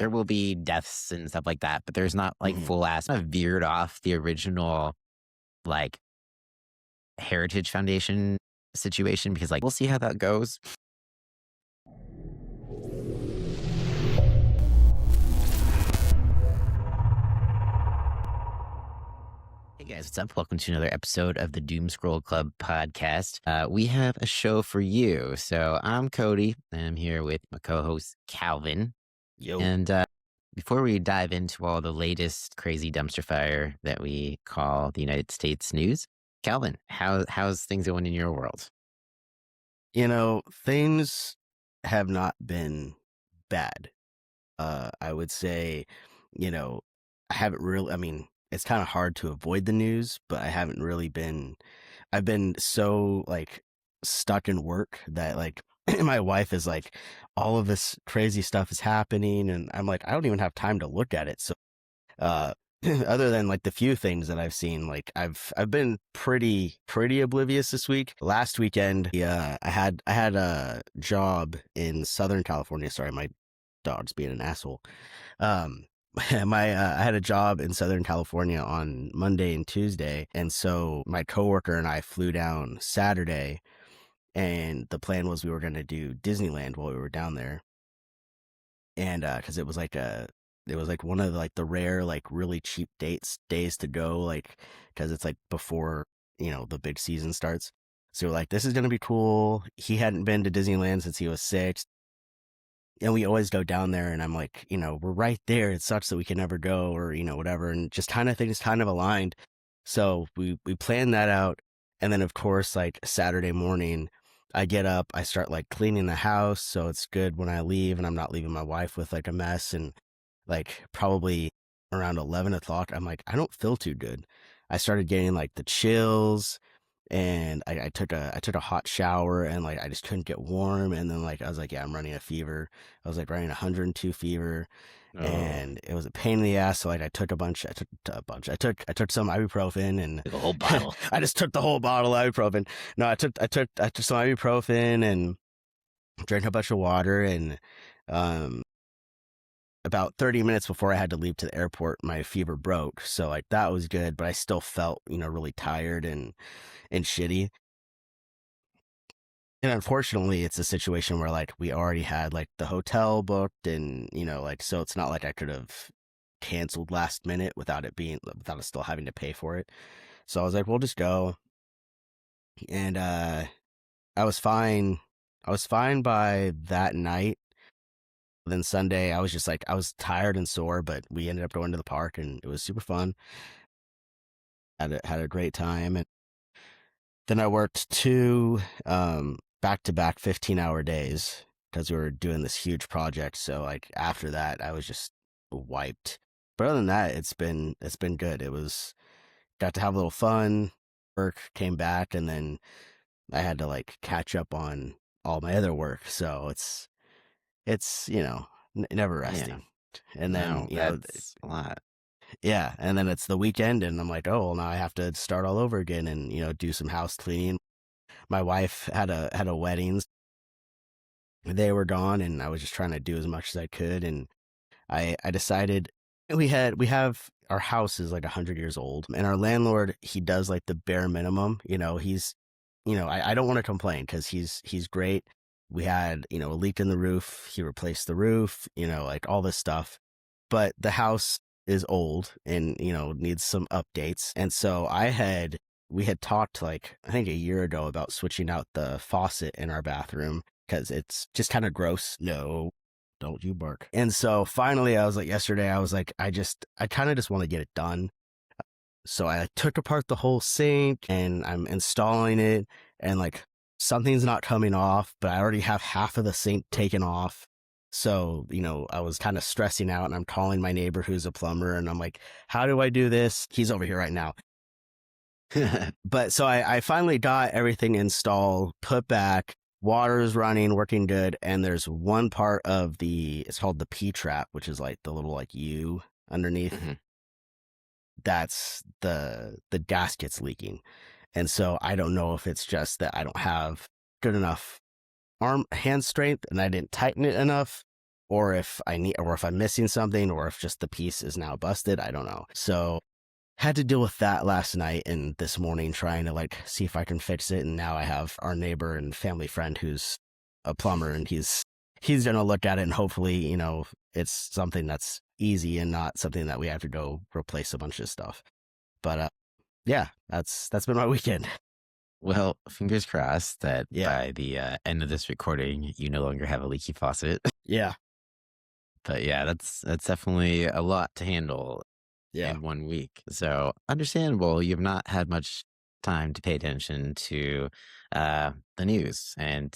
there will be deaths and stuff like that, but there's not like full ass veered off the original like Heritage Foundation situation because like we'll see how that goes. Hey guys, what's up? Welcome to another episode of the Doom Scroll Club podcast. We have a show for you. So I'm Cody, and I'm here with my co-host Calvin. Yo. And before we dive into all the latest crazy dumpster fire that we call the United States news, Calvin, how's things going in your world? You know, things have not been bad. I would say, I haven't really, it's kind of hard to avoid the news, but I haven't really been, I've been so like stuck in work that like my wife is like, all of this crazy stuff is happening. And I'm like, I don't even have time to look at it. So, other than like the few things that I've seen, like I've been pretty oblivious this week. Last weekend, I had a job in Southern California. Sorry, my dog's being an asshole. I had a job in Southern California on Monday and Tuesday, and so my coworker and I flew down Saturday, and the plan was we were going to do Disneyland while we were down there, and because it was like one of like the rare like really cheap days to go, like because it's like before the big season starts. So we're like, this is gonna be cool. He hadn't been to Disneyland since he was 6. And we always go down there, and I'm like, we're right there. It sucks that we can never go, or whatever, and just kind of things kind of aligned. So we planned that out, and then of course, like Saturday morning, I get up, I start like cleaning the house, so it's good when I leave, and I'm not leaving my wife with like a mess. And like probably around 11 o'clock, I'm like, I don't feel too good. I started getting like the chills. And I took a hot shower, and like I just couldn't get warm, and then like I was like, yeah, I'm running a fever. I was like running 102 fever, and it was a pain in the ass. So like I took some ibuprofen, and The whole bottle. I just took the whole bottle of ibuprofen. No, I took some ibuprofen and drank a bunch of water, and about 30 minutes before I had to leave to the airport, my fever broke. So like that was good, but I still felt really tired and shitty. And unfortunately, it's a situation where like we already had like the hotel booked, and like so it's not like I could have canceled last minute without us still having to pay for it. So I was like, we'll just go. And I was fine by that night. Then Sunday, I was just like, I was tired and sore, but we ended up going to the park, and it was super fun. Had a great time. And then I worked 2 back-to-back 15-hour days because we were doing this huge project. So like after that, I was just wiped. But other than that, it's been good. It was got to have a little fun. Work came back, and then I had to like catch up on all my other work. So it's never resting. Yeah. And then that's a lot. Yeah, and then it's the weekend, and I'm like, oh, well, now I have to start all over again, and do some house cleaning. My wife had a wedding. They were gone, and I was just trying to do as much as I could. And I decided we have our house is like 100 years old, and our landlord, he does like the bare minimum. He's I don't want to complain because he's great. We had a leak in the roof. He replaced the roof. Like all this stuff, but the house is old and needs some updates. And so we had talked like I think a year ago about switching out the faucet in our bathroom because it's just kind of gross. No, don't you bark. And so finally I was like, yesterday I was like, I kind of just want to get it done. So I took apart the whole sink, and I'm installing it, and like something's not coming off, but I already have half of the sink taken off. So, I was kind of stressing out, and I'm calling my neighbor who's a plumber, and I'm like, how do I do this? He's over here right now. But so I finally got everything installed, put back, water is running, working good. And there's one part of it's called the P-trap, which is like the little like U underneath. Mm-hmm. That's the gasket's leaking. And so I don't know if it's just that I don't have good enough hand strength and I didn't tighten it enough, or if I'm missing something, or if just the piece is now busted. I don't know. So had to deal with that last night and this morning, trying to like see if I can fix it. And now I have our neighbor and family friend who's a plumber, and he's gonna look at it, and hopefully, it's something that's easy and not something that we have to go replace a bunch of stuff. But yeah, that's been my weekend. Well, fingers crossed that Yeah. by the end of this recording, you no longer have a leaky faucet. Yeah. But yeah, that's definitely a lot to handle Yeah. in 1 week. So understandable. You've not had much time to pay attention to the news. And,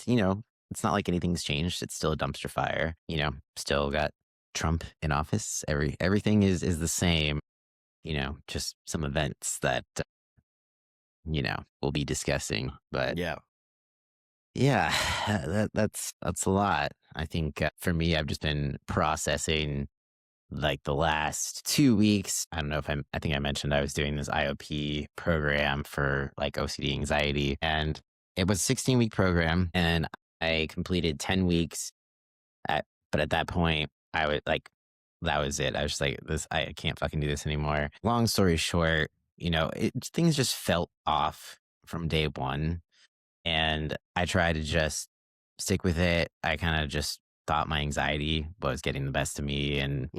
it's not like anything's changed. It's still a dumpster fire. Still got Trump in office. Everything is the same, just some events that, we'll be discussing. But Yeah. yeah, that's a lot. I think for me, I've just been processing like the last 2 weeks. I don't know if I think I mentioned I was doing this IOP program for like OCD anxiety, and it was a 16-week program, and I completed 10 weeks but at that point I would like, that was it. I was just like, I can't fucking do this anymore. Long story short, things just felt off from day one, and I tried to just stick with it. I kind of just thought my anxiety was getting the best of me and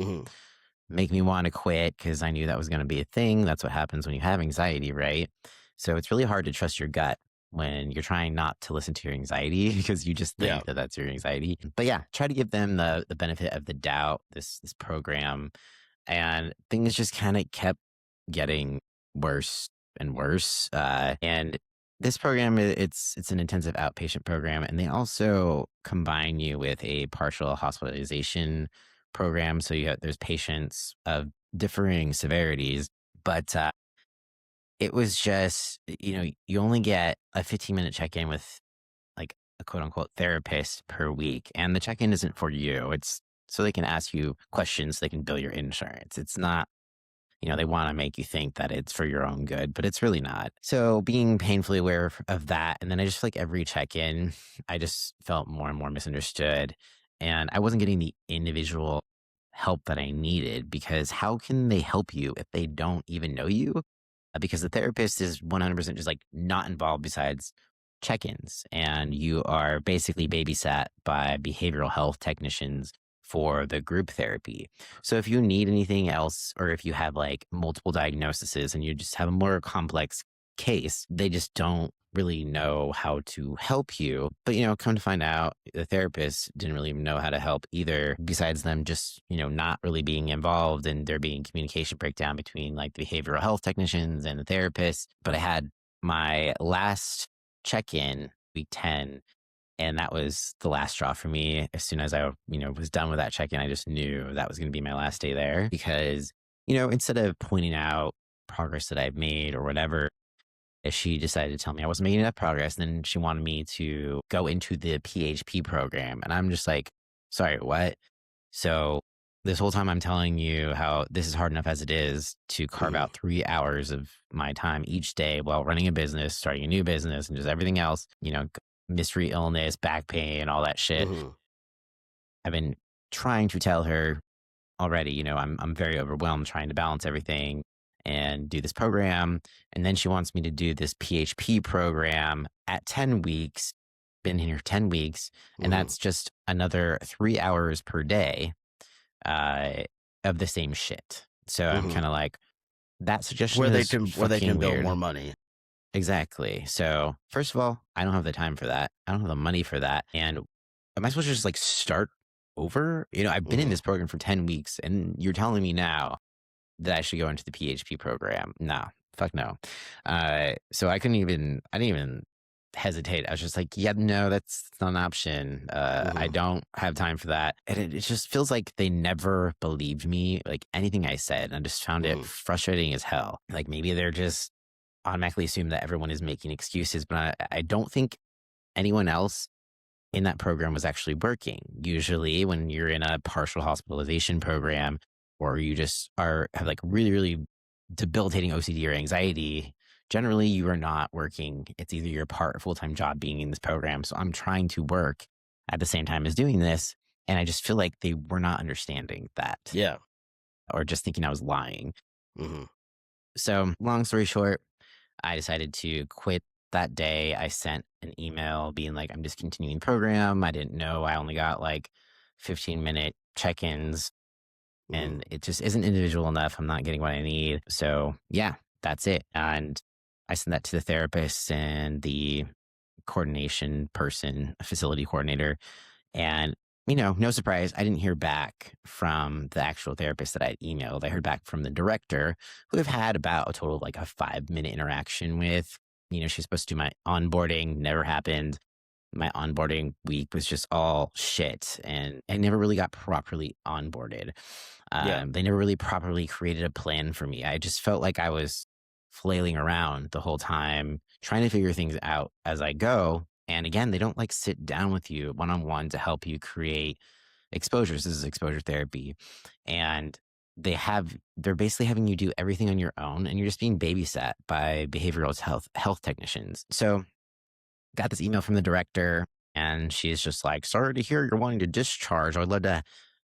make me want to quit, because I knew that was going to be a thing. That's what happens when you have anxiety, right? So it's really hard to trust your gut when you're trying not to listen to your anxiety because you just think that that's your anxiety. But yeah, try to give them the benefit of the doubt, this program. And things just kind of kept getting worse and worse. And this program, it's an intensive outpatient program, and they also combine you with a partial hospitalization program. So there's patients of differing severities, but it was just, you only get a 15-minute check-in with like a quote unquote therapist per week. And the check-in isn't for you. It's so they can ask you questions, they can bill your insurance. It's not, they want to make you think that it's for your own good, but it's really not. So being painfully aware of that. And then I just feel like every check-in, I just felt more and more misunderstood. And I wasn't getting the individual help that I needed, because how can they help you if they don't even know you? Because the therapist is 100% just like not involved besides check-ins, and you are basically babysat by behavioral health technicians for the group therapy. So if you need anything else, or if you have like multiple diagnoses and you just have a more complex case, they just don't really know how to help you. But, come to find out, the therapist didn't really know how to help either, besides them just, not really being involved, and there being communication breakdown between like the behavioral health technicians and the therapists. But I had my last check-in week 10, and that was the last straw for me. As soon as I, was done with that check-in, I just knew that was going to be my last day there, because, instead of pointing out progress that I've made or whatever, she decided to tell me I wasn't making enough progress. And then she wanted me to go into the PHP program. And I'm just like, sorry, what? So this whole time I'm telling you how this is hard enough as it is to carve out 3 hours of my time each day while running a business, starting a new business, and just everything else, mystery illness, back pain, all that shit. I've been trying to tell her already, I'm very overwhelmed trying to balance everything and do this program. And then she wants me to do this PHP program at 10 weeks, been here 10 weeks. And that's just another 3 hours per day of the same shit. So I'm kind of like, that suggestion where is they can build weird. more money. Exactly. So first of all, I don't have the time for that. I don't have the money for that. And am I supposed to just like start over? I've been in this program for 10 weeks, and you're telling me now that I should go into the PHP program. No, fuck no. So I didn't even hesitate. I was just like, yeah, no, that's not an option. I don't have time for that. And it just feels like they never believed me, like anything I said. And I just found it frustrating as hell. Like maybe they're just automatically assume that everyone is making excuses, but I don't think anyone else in that program was actually working. Usually when you're in a partial hospitalization program, or you just have like really, really debilitating OCD or anxiety, generally you are not working. It's either your part or full-time job being in this program. So I'm trying to work at the same time as doing this. And I just feel like they were not understanding that Yeah. or just thinking I was lying. Mhm. So, long story short, I decided to quit that day. I sent an email being like, I'm discontinuing the program. I didn't know I only got like 15-minute check ins Mhm. and it just isn't individual enough. I'm not getting what I need. So, yeah, that's it. And I sent that to the therapist and the coordination person, a facility coordinator. And, no surprise, I didn't hear back from the actual therapist that I emailed. I heard back from the director, who I've had about a total of like a 5-minute interaction with. She's supposed to do my onboarding, never happened. My onboarding week was just all shit, and I never really got properly onboarded. Yeah. They never really properly created a plan for me. I just felt like I was flailing around the whole time, trying to figure things out as I go. And again, they don't like sit down with you one on one to help you create exposures. This is exposure therapy. And they're basically having you do everything on your own, and you're just being babysat by behavioral health technicians. So got this email from the director, and she's just like, sorry to hear you're wanting to discharge. I'd love to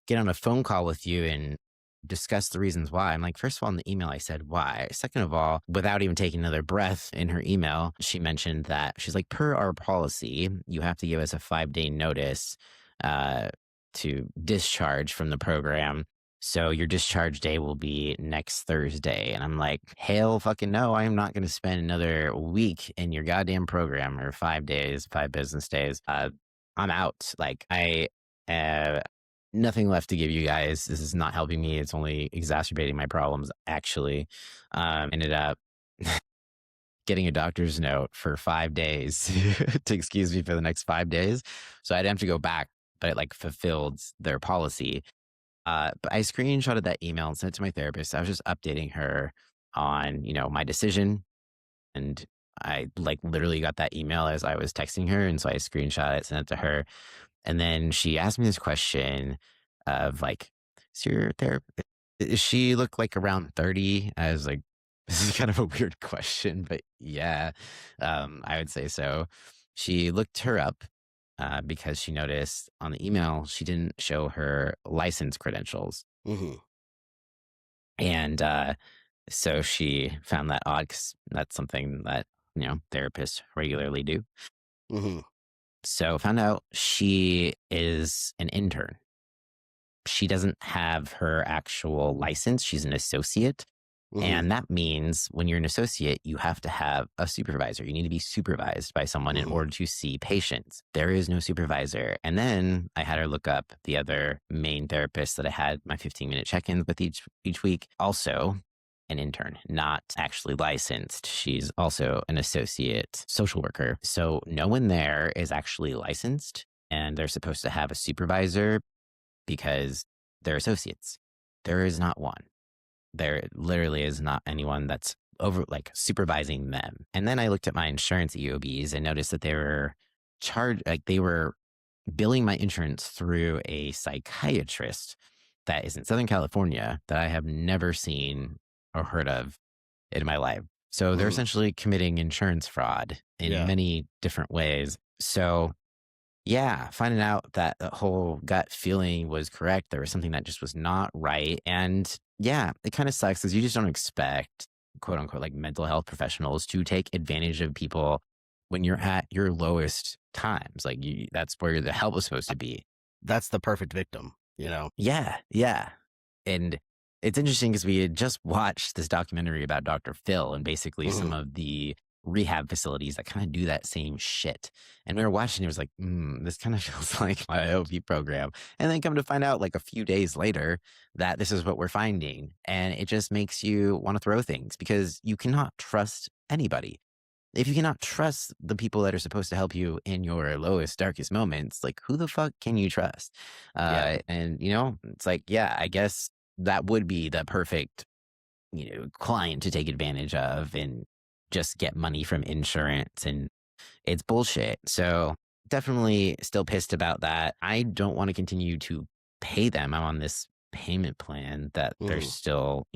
get on a phone call with you and discuss the reasons why. I'm like, first of all, in the email, I said, why? Second of all, without even taking another breath in her email, she mentioned that she's like, per our policy, you have to give us a 5-day notice uh, to discharge from the program. So your discharge day will be next Thursday. And I'm like, hell fucking no, I am not going to spend another week in your goddamn program or 5 days, 5 business days. I'm out. Like I have nothing left to give you guys. This is not helping me. It's only exacerbating my problems. Actually, ended up getting a doctor's note for 5 days to excuse me for the next 5 days. So I'd have to go back, but it like fulfilled their policy. But I screenshotted that email and sent it to my therapist. I was just updating her on, my decision. And I like literally got that email as I was texting her. And so I screenshot it, sent it to her. And then she asked me this question of like, is your therapist, does she look like around 30? I was like, this is kind of a weird question, but yeah, I would say so. She looked her up because she noticed on the email she didn't show her license credentials. Mhm. And so she found that odd because that's something that, therapists regularly do. Mhm. So found out she is an intern. She doesn't have her actual license. She's an associate. Mhm. And that means when you're an associate, you have to have a supervisor. You need to be supervised by someone in Mhm. order to see patients. There is no supervisor. And then I had her look up the other main therapist that I had my 15-minute check-ins with each week. Also an intern, not actually licensed. She's also an associate social worker. So no one there is actually licensed, and they're supposed to have a supervisor because they're associates. There is not one. There literally is not anyone that's over like supervising them. And then I looked at my insurance EOBs and noticed that they were billing my insurance through a psychiatrist that is in Southern California that I have never seen or heard of in my life. So they're Mhm. essentially committing insurance fraud in Yeah. many different ways. So yeah, finding out that the whole gut feeling was correct. There was something that just was not right. And yeah, it kind of sucks because you just don't expect, quote unquote, like mental health professionals to take advantage of people when you're at your lowest times. Like that's where the help was supposed to be. That's the perfect victim, you know? Yeah, yeah. And it's interesting because we had just watched this documentary about Dr. Phil and basically some Mhm. of the rehab facilities that kind of do that same shit. And we were watching, it was like, this kind of feels like my OP program. And then come to find out like a few days later that this is what we're finding. And it just makes you want to throw things because you cannot trust anybody. If you cannot trust the people that are supposed to help you in your lowest, darkest moments, like who the fuck can you trust? Yeah. And it's like, yeah, I guess that would be the perfect, client to take advantage of and just get money from insurance. And it's bullshit. So definitely still pissed about that. I don't want to continue to pay them. I'm on this payment plan that they're Mhm. still,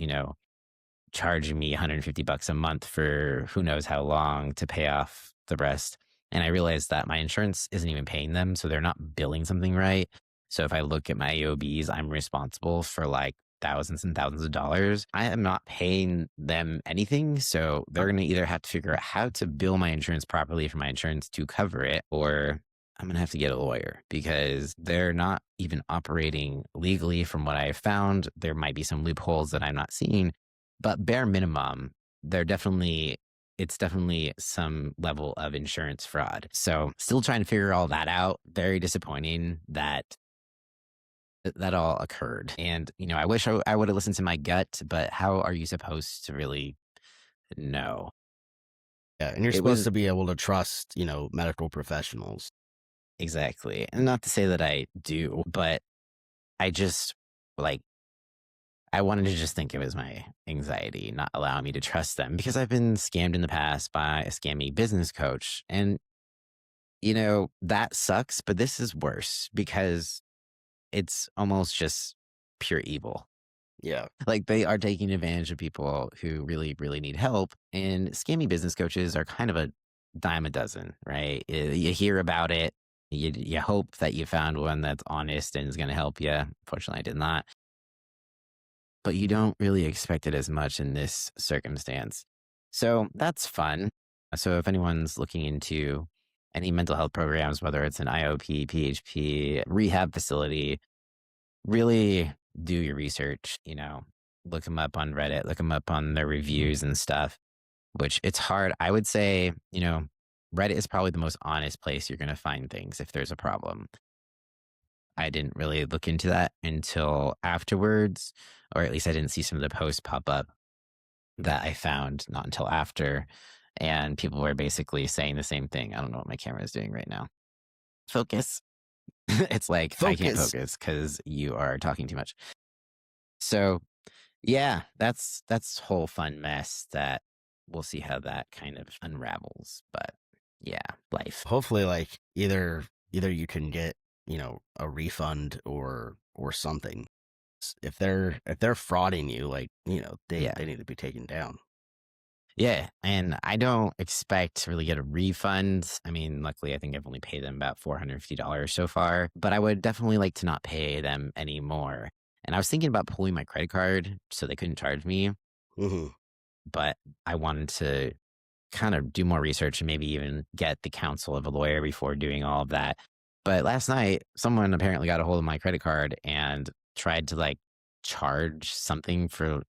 charging me $150 a month for who knows how long to pay off the rest. And I realized that my insurance isn't even paying them, so they're not billing something right. So if I look at my AOBs, I'm responsible for like thousands and thousands of dollars. I am not paying them anything. So they're going to either have to figure out how to bill my insurance properly for my insurance to cover it, or I'm going to have to get a lawyer because they're not even operating legally from what I have found. There might be some loopholes that I'm not seeing, but bare minimum, it's definitely some level of insurance fraud. So still trying to figure all that out. Very disappointing that all occurred. And, I wish I would have listened to my gut, but how are you supposed to really know? Yeah, and you're It supposed was to be able to trust, medical professionals. exactly. And not to say that I do, but I just like, I wanted to just think it was my anxiety not allowing me to trust them because I've been scammed in the past by a scammy business coach. And, that sucks, but this is worse because it's almost just pure evil. Yeah. Like they are taking advantage of people who really, really need help. And scammy business coaches are kind of a dime a dozen, right? You hear about it. You hope that you found one that's honest and is going to help you. Fortunately, I did not. But you don't really expect it as much in this circumstance. So that's fun. So if anyone's looking into any mental health programs, whether it's an IOP, PHP, rehab facility, really do your research, look them up on Reddit, look them up on their reviews and stuff, which it's hard. I would say, Reddit is probably the most honest place you're going to find things if there's a problem. I didn't really look into that until afterwards, or at least I didn't see some of the posts pop up that I found not until after. And people were basically saying the same thing. I don't know what my camera is doing right now. Focus. It's like, I can't Focus. focus because you are talking too much. So yeah, that's whole fun mess that we'll see how that kind of unravels. But yeah, life. Hopefully, like either you can get, a refund or something. If they're frauding you, like, Yeah. they need to be taken down. Yeah. And I don't expect to really get a refund. I mean, luckily, I think I've only paid them about $450 so far, but I would definitely like to not pay them anymore. And I was thinking about pulling my credit card so they couldn't charge me, Mm-hmm. but I wanted to kind of do more research and maybe even get the counsel of a lawyer before doing all of that. But last night, someone apparently got a hold of my credit card and tried to like charge something for,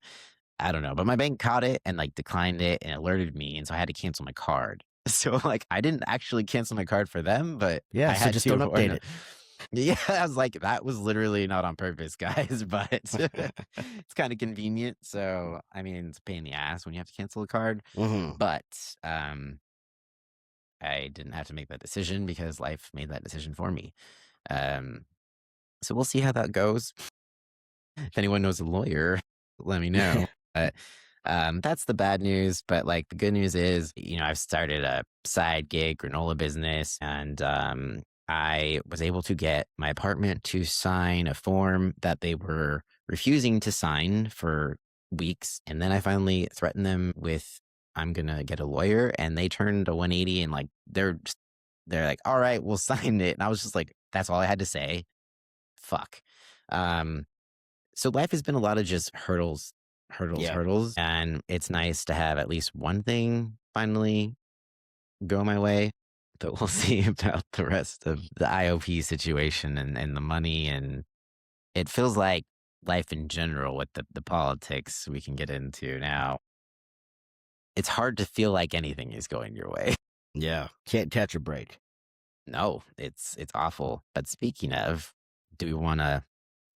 I don't know, but my bank caught it and like declined it and alerted me. And so I had to cancel my card. So like I didn't actually cancel my card for them, but Yeah, I so had just to. don't update it. Yeah, I was like, that was literally not on purpose, guys, but it's kind of convenient. So, I mean, it's a pain in the ass when you have to cancel a card, Mm-hmm. but I didn't have to make that decision because life made that decision for me. Um, so we'll see how that goes. If anyone knows a lawyer, let me know. But that's the bad news. But like the good news is, I've started a side gig granola business, and I was able to get my apartment to sign a form that they were refusing to sign for weeks. And then I finally threatened them with, I'm going to get a lawyer. And they turned a 180 and like, they're like, all right, we'll sign it. And I was just like, that's all I had to say. Fuck. Um, so life has been a lot of just hurdles, hurdles, Yeah. hurdles. And it's nice to have at least one thing finally go my way. But we'll see about the rest of the IOP situation and the money. And it feels like life in general with the politics we can get into now. It's hard to feel like anything is going your way. Yeah. Can't catch a break. No, it's awful. But speaking of, do we want to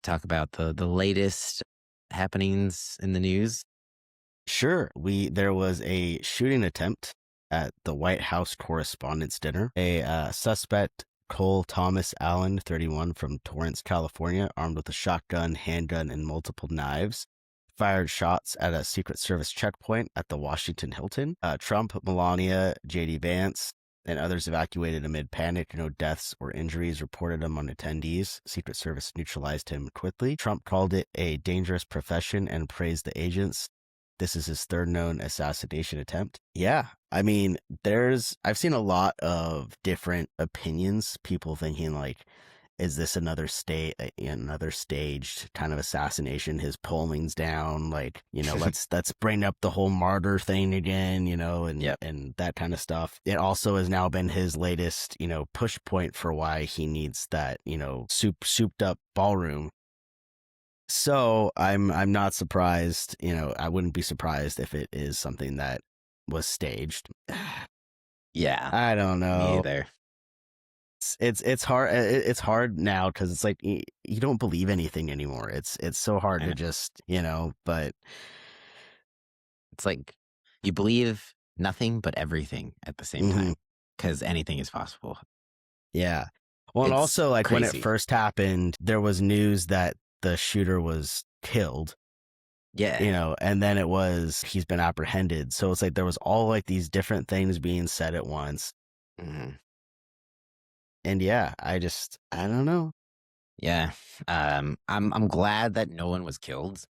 talk about the latest happenings in the news? Sure. There was a shooting attempt at the White House Correspondents Dinner. A suspect, Cole Thomas Allen, 31, from Torrance, California, armed with a shotgun, handgun, and multiple knives, fired shots at a Secret Service checkpoint at the Washington Hilton. Trump, Melania, J.D. Vance, and others evacuated amid panic. No deaths or injuries reported among attendees. Secret Service neutralized him quickly. Trump called it a dangerous profession and praised the agents. This is his third known assassination attempt. Yeah, I mean, I've seen a lot of different opinions, people thinking like is this another staged kind of assassination? His polling's down, like, let's bring up the whole martyr thing again, Yep. and that kind of stuff. It also has now been his latest, push point for why he needs that, souped up ballroom. So I'm not surprised, I wouldn't be surprised if it is something that was staged. Yeah. I don't Me know. either. It's hard. It's hard now because it's like you don't believe anything anymore. It's so hard I to know. just but It's like you believe nothing but everything at the same mhm, time because anything is possible. yeah. Well, and It's also like when it crazy. first happened, there was news that the shooter was killed, Yeah. and then it was he's been apprehended. So it's like there was all like these different things being said at once, Mhm. and yeah, I don't know. Yeah. I'm glad that no one was killed.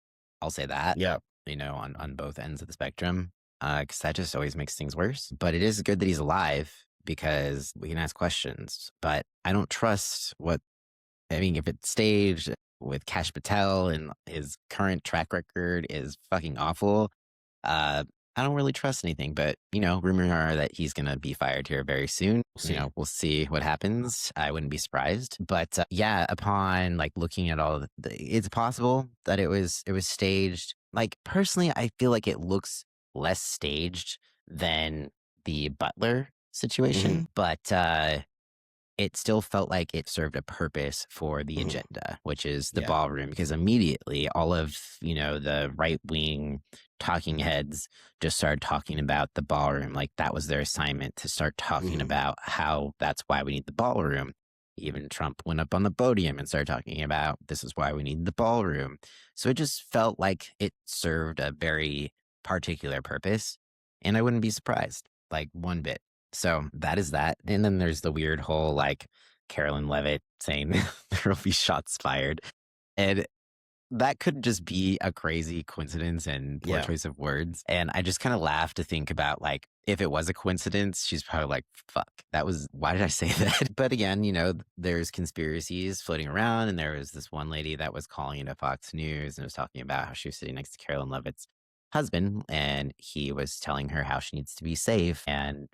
I'll say that, Yeah. on both ends of the spectrum. Because that just always makes things worse. But it is good that he's alive because we can ask questions. But I don't trust if it's staged with Cash Patel and his current track record is fucking awful. Uh, I don't really trust anything, but rumors are that he's gonna be fired here very soon. We'll see. We'll see what happens. I wouldn't be surprised. But yeah, upon like looking at all, it's possible that it was staged. Like personally, I feel like it looks less staged than the Butler Hmm. situation, but it still felt like it served a purpose for the Hmm. agenda, which is the Yeah. ballroom, because immediately all of, the right wing talking heads just started talking about the ballroom. Like that was their assignment to start talking Hmm. about how that's why we need the ballroom. Even Trump went up on the podium and started talking about this is why we need the ballroom. So it just felt like it served a very particular purpose. And I wouldn't be surprised, like one bit. So that is that. And then there's the weird whole like Carolyn Levitt saying there will be shots fired. And that could just be a crazy coincidence and poor Yeah. choice of words. And I just kind of laugh to think about like if it was a coincidence, she's probably like, fuck, why did I say that? But again, there's conspiracies floating around. And there was this one lady that was calling into Fox News and was talking about how she was sitting next to Carolyn Levitt's husband and he was telling her how she needs to be safe and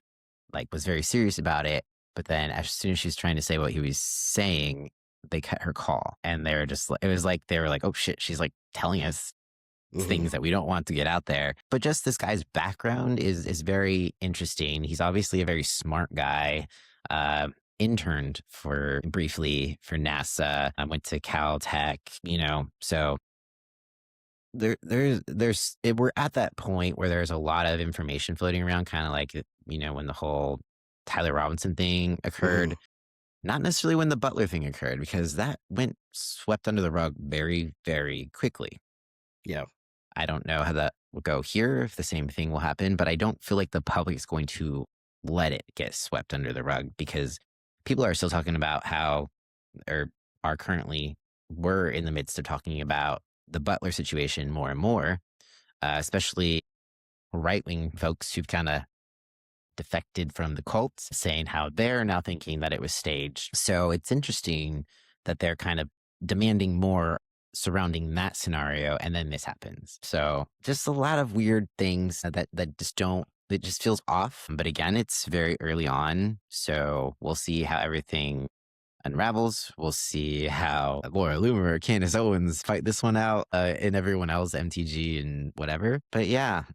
like was very serious about it. But then as soon as she was trying to say what he was saying, they cut her call. And they were just it was like they were like, oh shit, she's like telling us Hmm. things that we don't want to get out there. But just this guy's background is very interesting. He's obviously a very smart guy. Interned for briefly for NASA. I went to Caltech, so we're at that point where there's a lot of information floating around, kind of like when the whole Tyler Robinson thing Hmm. occurred, not necessarily when the Butler thing occurred, because that went swept under the rug very, very quickly. Yeah. I don't know how that will go here, if the same thing will happen, but I don't feel like the public is going to let it get swept under the rug because people are still talking about how, or are currently, were in the midst of talking about the Butler situation more and more, especially right wing folks who've kind of defected from the cults, saying how they're now thinking that it was staged. So it's interesting that they're kind of demanding more surrounding that scenario, and then this happens. So just a lot of weird things that just don't. It just feels off. But again, it's very early on, so we'll see how everything unravels. We'll see how Laura Loomer, Candace Owens fight this one out, and everyone else, MTG and whatever. But yeah,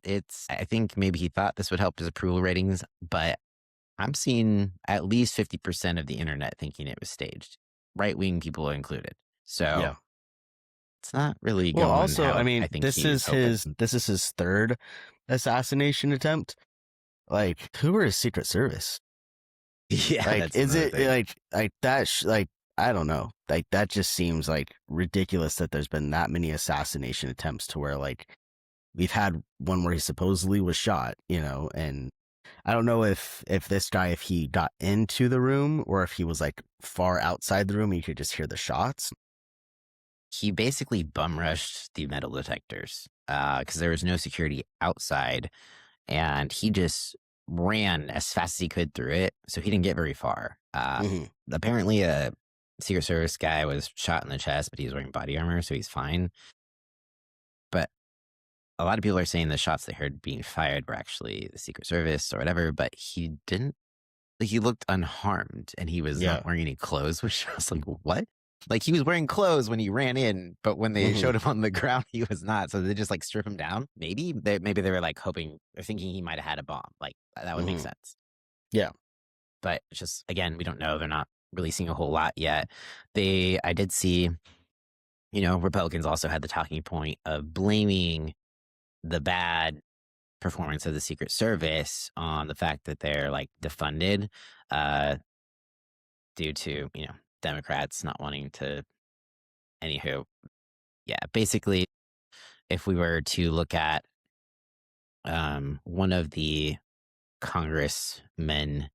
I think maybe he thought this would help his approval ratings, but I'm seeing at least 50% of the internet thinking it was staged, right wing people included. So Yeah. it's not really Well, going also, I how I mean, think he's hoping. this is his third assassination attempt. Like, who are his Secret Service? Yeah, Like, that's is another it thing. like that? Like, I don't know. Like, that just seems like ridiculous that there's been that many assassination attempts to where like we've had one where he supposedly was shot, and I don't know if this guy, if he got into the room or if he was like far outside the room and you could just hear the shots. He basically bum rushed the metal detectors because there was no security outside, and he just ran as fast as he could through it. So he didn't get very far. Hmm. Apparently, Secret Service guy was shot in the chest, but he was wearing body armor, so he's fine. But a lot of people are saying the shots they heard being fired were actually the Secret Service or whatever, but he didn't. Like, he looked unharmed and he was Yeah. not wearing any clothes, which I was like, what? Like, he was wearing clothes when he ran in, but when they showed him on the ground, he was not. So they just like strip him down. Maybe they were like hoping or thinking he might have had a bomb. Like, that would make sense. Yeah. But it's just, again, we don't know. They're not releasing a whole lot yet. I did see, Republicans also had the talking point of blaming the bad performance of the Secret Service on the fact that they're like defunded, due to, Democrats not wanting to. Anywho, yeah, basically, if we were to look at one of the congressmen,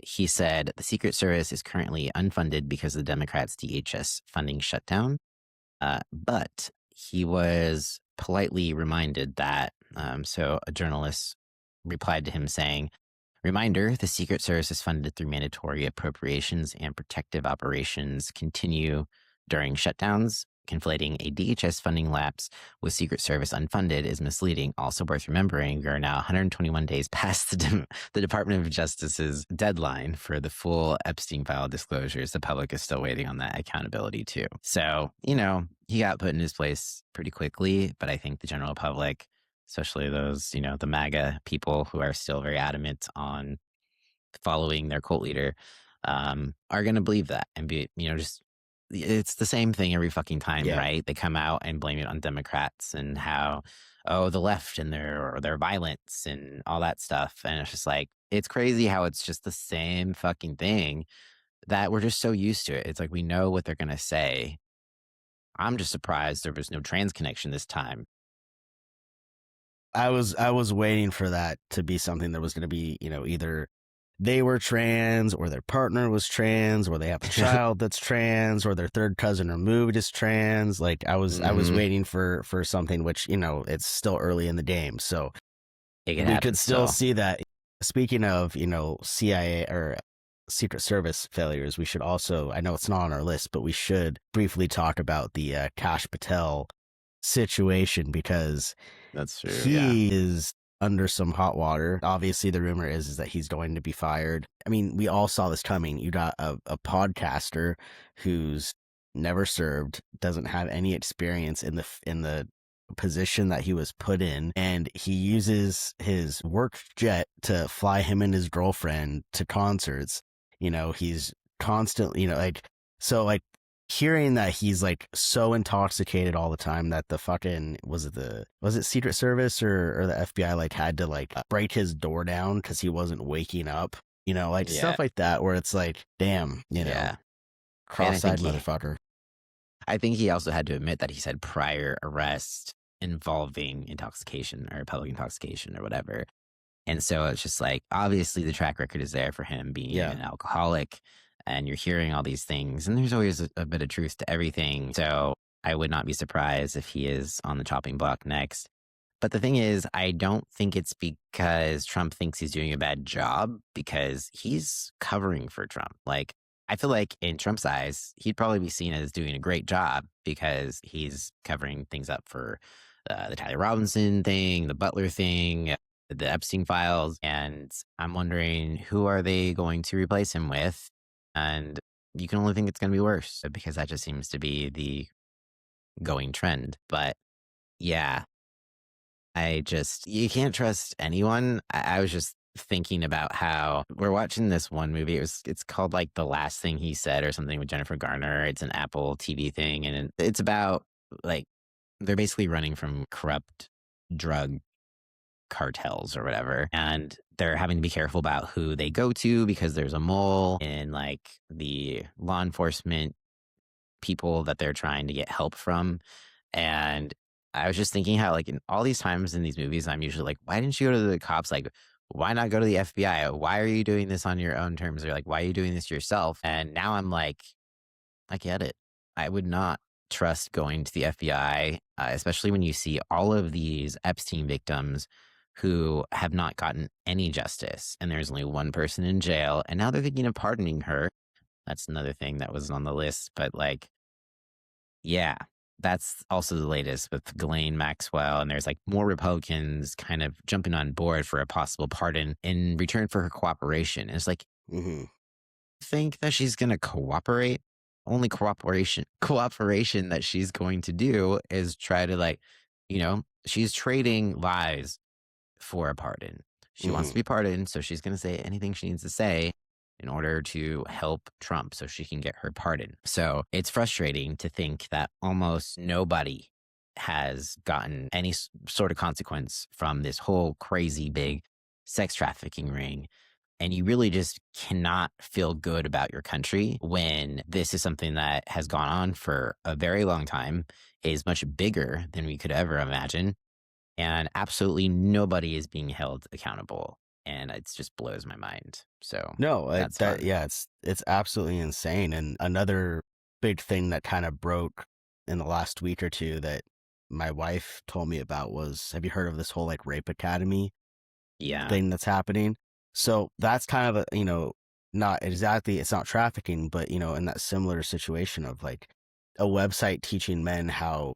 he said the Secret Service is currently unfunded because of the Democrats' DHS funding shutdown. But he was politely reminded that, so a journalist replied to him saying, "Reminder, the Secret Service is funded through mandatory appropriations and protective operations continue during shutdowns. Conflating a DHS funding lapse with Secret Service unfunded is misleading. Also worth remembering, we are now 121 days past the Department of Justice's deadline for the full Epstein file disclosures. The public is still waiting on that accountability too." So, he got put in his place pretty quickly, but I think the general public, especially those, the MAGA people who are still very adamant on following their cult leader, are going to believe that and be, just, it's the same thing every fucking time, Yeah. right? They come out and blame it on Democrats and how, the left and their violence and all that stuff. And it's just like, it's crazy how it's just the same fucking thing that we're just so used to it. It's like, we know what they're going to say. I'm just surprised there was no trans connection this time. I was waiting for that to be something that was going to be, either they were trans or their partner was trans or they have a child that's trans or their third cousin removed is trans. Like I was waiting for something, which, it's still early in the game. So we could still see that. Speaking of, CIA or Secret Service failures, we should also, I know it's not on our list, but we should briefly talk about the Kash Patel situation, because that's true. He is under some hot water. Obviously, the rumor is that he's going to be fired. I mean, we all saw this coming. You got a podcaster who's never served, doesn't have any experience in the position that he was put in, and he uses his work jet to fly him and his girlfriend to concerts. He's constantly, hearing that he's like so intoxicated all the time that the fucking was it Secret Service or the FBI like had to like break his door down because he wasn't waking up, stuff like that, where it's like, damn, cross-eyed motherfucker. I think he also had to admit that he's had prior arrests involving intoxication or public intoxication or whatever. And so it's just like, obviously the track record is there for him being an alcoholic, and you're hearing all these things, and there's always a bit of truth to everything. So I would not be surprised if he is on the chopping block next. But the thing is, I don't think it's because Trump thinks he's doing a bad job, because he's covering for Trump. Like, I feel like in Trump's eyes, he'd probably be seen as doing a great job because he's covering things up for the Tyler Robinson thing, the Butler thing, the Epstein files. And I'm wondering, who are they going to replace him with? And you can only think it's going to be worse, because that just seems to be the going trend. But yeah, you can't trust anyone. I was just thinking about how we're watching this one movie. It's called like The Last Thing He Said or something with Jennifer Garner. It's an Apple TV thing. And it's about like, they're basically running from corrupt drug cartels or whatever, and they're having to be careful about who they go to, because there's a mole in like the law enforcement people that they're trying to get help from. And I was just thinking how, like, in all these times in these movies, I'm usually like, why didn't you go to the cops? Like, why not go to the FBI? Why are you doing this on your own terms? Or like, why are you doing this yourself? And now I'm like, I get it. I would not trust going to the FBI, especially when you see all of these Epstein victims who have not gotten any justice, and there's only one person in jail, and now they're thinking of pardoning her. That's another thing that was on the list. But like, yeah, that's also the latest with Ghislaine Maxwell. And there's like more Republicans kind of jumping on board for a possible pardon in return for her cooperation. And it's like, Hmm. think that she's going to cooperate? Only cooperation that she's going to do is try to like, she's trading lies for a pardon. She wants to Hmm. be pardoned, so she's going to say anything she needs to say in order to help Trump so she can get her pardon. So it's frustrating to think that almost nobody has gotten any sort of consequence from this whole crazy big sex trafficking ring. And you really just cannot feel good about your country when this is something that has gone on for a very long time, is much bigger than we could ever imagine, and absolutely nobody is being held accountable. And it just blows my mind. So No, that's that fun. yeah, it's absolutely insane. And another big thing that kind of broke in the last week or two that my wife told me about was, have you heard of this whole like rape academy Yeah. thing that's happening? So that's kind of a, not exactly, it's not trafficking, but in that similar situation of like a website teaching men how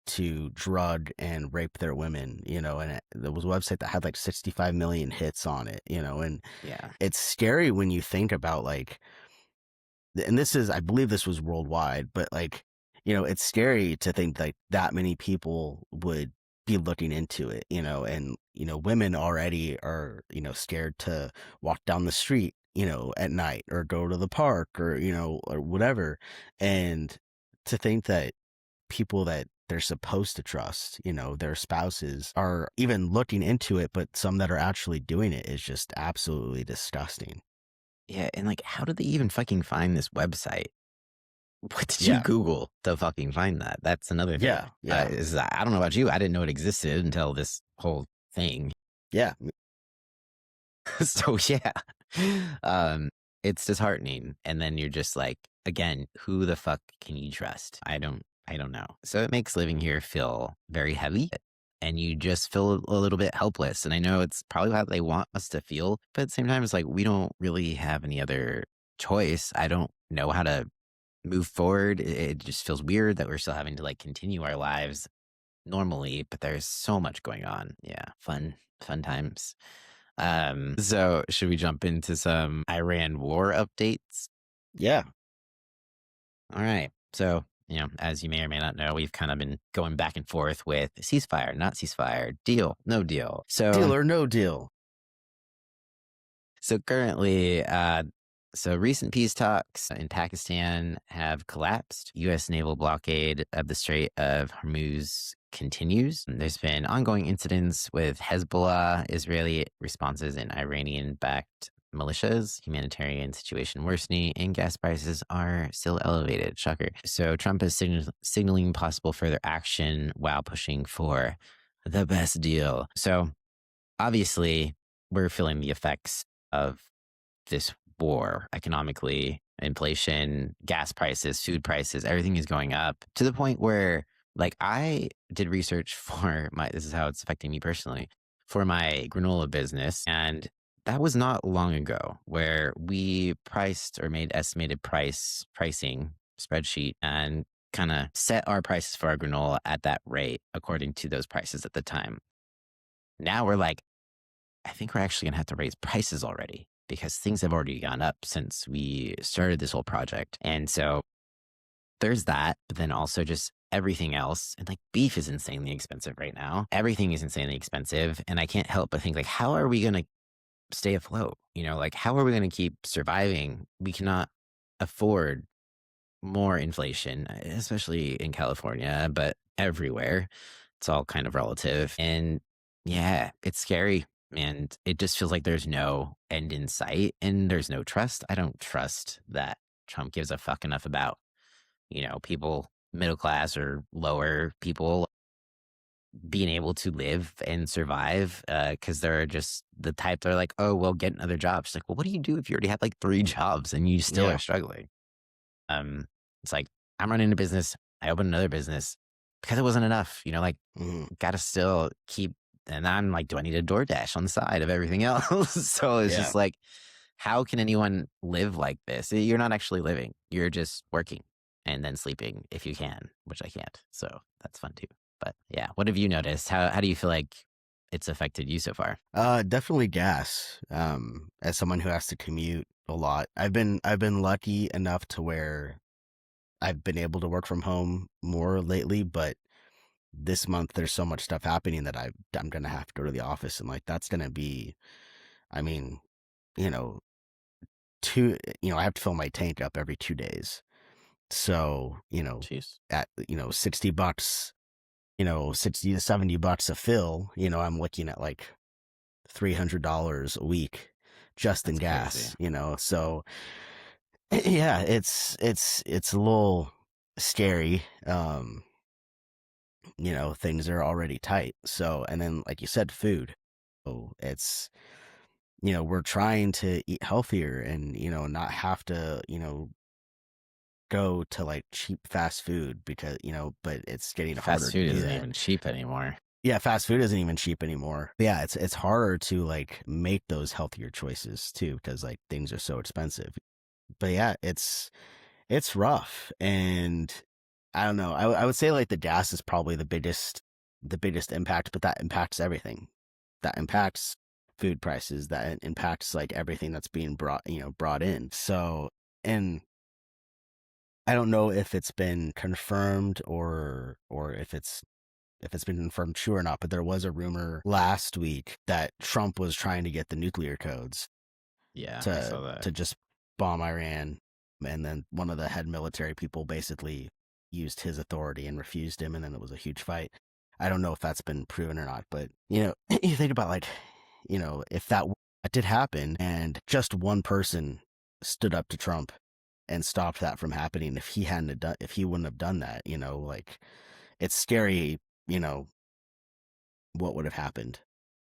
to drug and rape their women, and there was a website that had like 65 million hits on it, and Yeah. it's scary when you think about like, and this is, I believe this was worldwide, but like, it's scary to think like that many people would be looking into it, and, women already are, scared to walk down the street, at night or go to the park or, or whatever. And to think that people that they're supposed to trust, their spouses, are even looking into it, but some that are actually doing it is just absolutely disgusting. Yeah. And like, how did they even fucking find this website? What did you Yeah. Google to fucking find that? That's another thing. Yeah. Yeah. I don't know about you. I didn't know it existed until this whole thing. Yeah. So yeah, um, it's disheartening. And then you're just like, again, who the fuck can you trust? I don't know. So it makes living here feel very heavy, and you just feel a little bit helpless. And I know it's probably how they want us to feel, but at the same time, it's like, we don't really have any other choice. I don't know how to move forward. It just feels weird that we're still having to like continue our lives normally, but there's so much going on. Yeah. Fun times. So should we jump into some Iran war updates? Yeah. All right. So, as you may or may not know, we've kind of been going back and forth with ceasefire, not ceasefire, deal, no deal. Deal or no deal. So currently, recent peace talks in Pakistan have collapsed. U.S. naval blockade of the Strait of Hormuz continues. There's been ongoing incidents with Hezbollah, Israeli responses, and Iranian-backed militias. Humanitarian situation worsening, and gas prices are still elevated. Shocker. So Trump is signaling possible further action while pushing for the best deal. So obviously, we're feeling the effects of this war economically. Inflation, gas prices, food prices, everything is going up to the point where, like, I did research for this is how it's affecting me personally, for my granola business. And that was not long ago, where we priced or made estimated pricing spreadsheet and kind of set our prices for our granola at that rate according to those prices at the time. Now we're like, I think we're actually going to have to raise prices already because things have already gone up since we started this whole project. And so there's that, but then also just everything else. And like, beef is insanely expensive right now. Everything is insanely expensive. And I can't help but think, like, how are we going to stay afloat? Like, how are we going to keep surviving? We cannot afford more inflation, especially in California, but everywhere. It's all kind of relative. And yeah, it's scary. And it just feels like there's no end in sight and there's no trust. I don't trust that Trump gives a fuck enough about, people, middle class or lower people, being able to live and survive, because they're just the type that are like, oh, well, get another job. It's like, well, what do you do if you already have like 3 jobs and you still are Yeah. struggling? Um, it's like, I'm running a business. I opened another business because it wasn't enough, like, Hmm. gotta still keep. And I'm like, do I need a DoorDash on the side of everything else? So it's Yeah. just like, how can anyone live like this? You're not actually living. You're just working and then sleeping if you can, which I can't. So that's fun too. But yeah, what have you noticed? How do you feel like it's affected you so far? Definitely gas. As someone who has to commute a lot, I've been lucky enough to where I've been able to work from home more lately, but this month there's so much stuff happening that I'm gonna have to go to the office, and like that's gonna be, I mean, you know, I have to fill my tank up every 2 days. So, Jeez, at, $60, 60 to $70 a fill, I'm looking at like $300 a week just in that's crazy. gas, so yeah, it's a little scary. Things are already tight. So, and then like you said, food. Oh, it's, we're trying to eat healthier and, not have to, go to like cheap fast food because, but it's getting harder Fast to food do isn't that. even cheap anymore. Yeah, fast food isn't even cheap anymore. But yeah, it's harder to like make those healthier choices too because like things are so expensive. But yeah, it's rough, and I don't know. I would say like the gas is probably the biggest impact, but that impacts everything. That impacts food prices. That impacts like everything that's being brought in. So, and I don't know if it's been confirmed or if it's been confirmed true or not, but there was a rumor last week that Trump was trying to get the nuclear codes Yeah, I to saw that. to just bomb Iran, and then one of the head military people basically used his authority and refused him, and then it was a huge fight. I don't know if that's been proven or not, but you think about like, if that did happen and just one person stood up to Trump and stopped that from happening, if he wouldn't have done that, like it's scary, you know, what would have happened.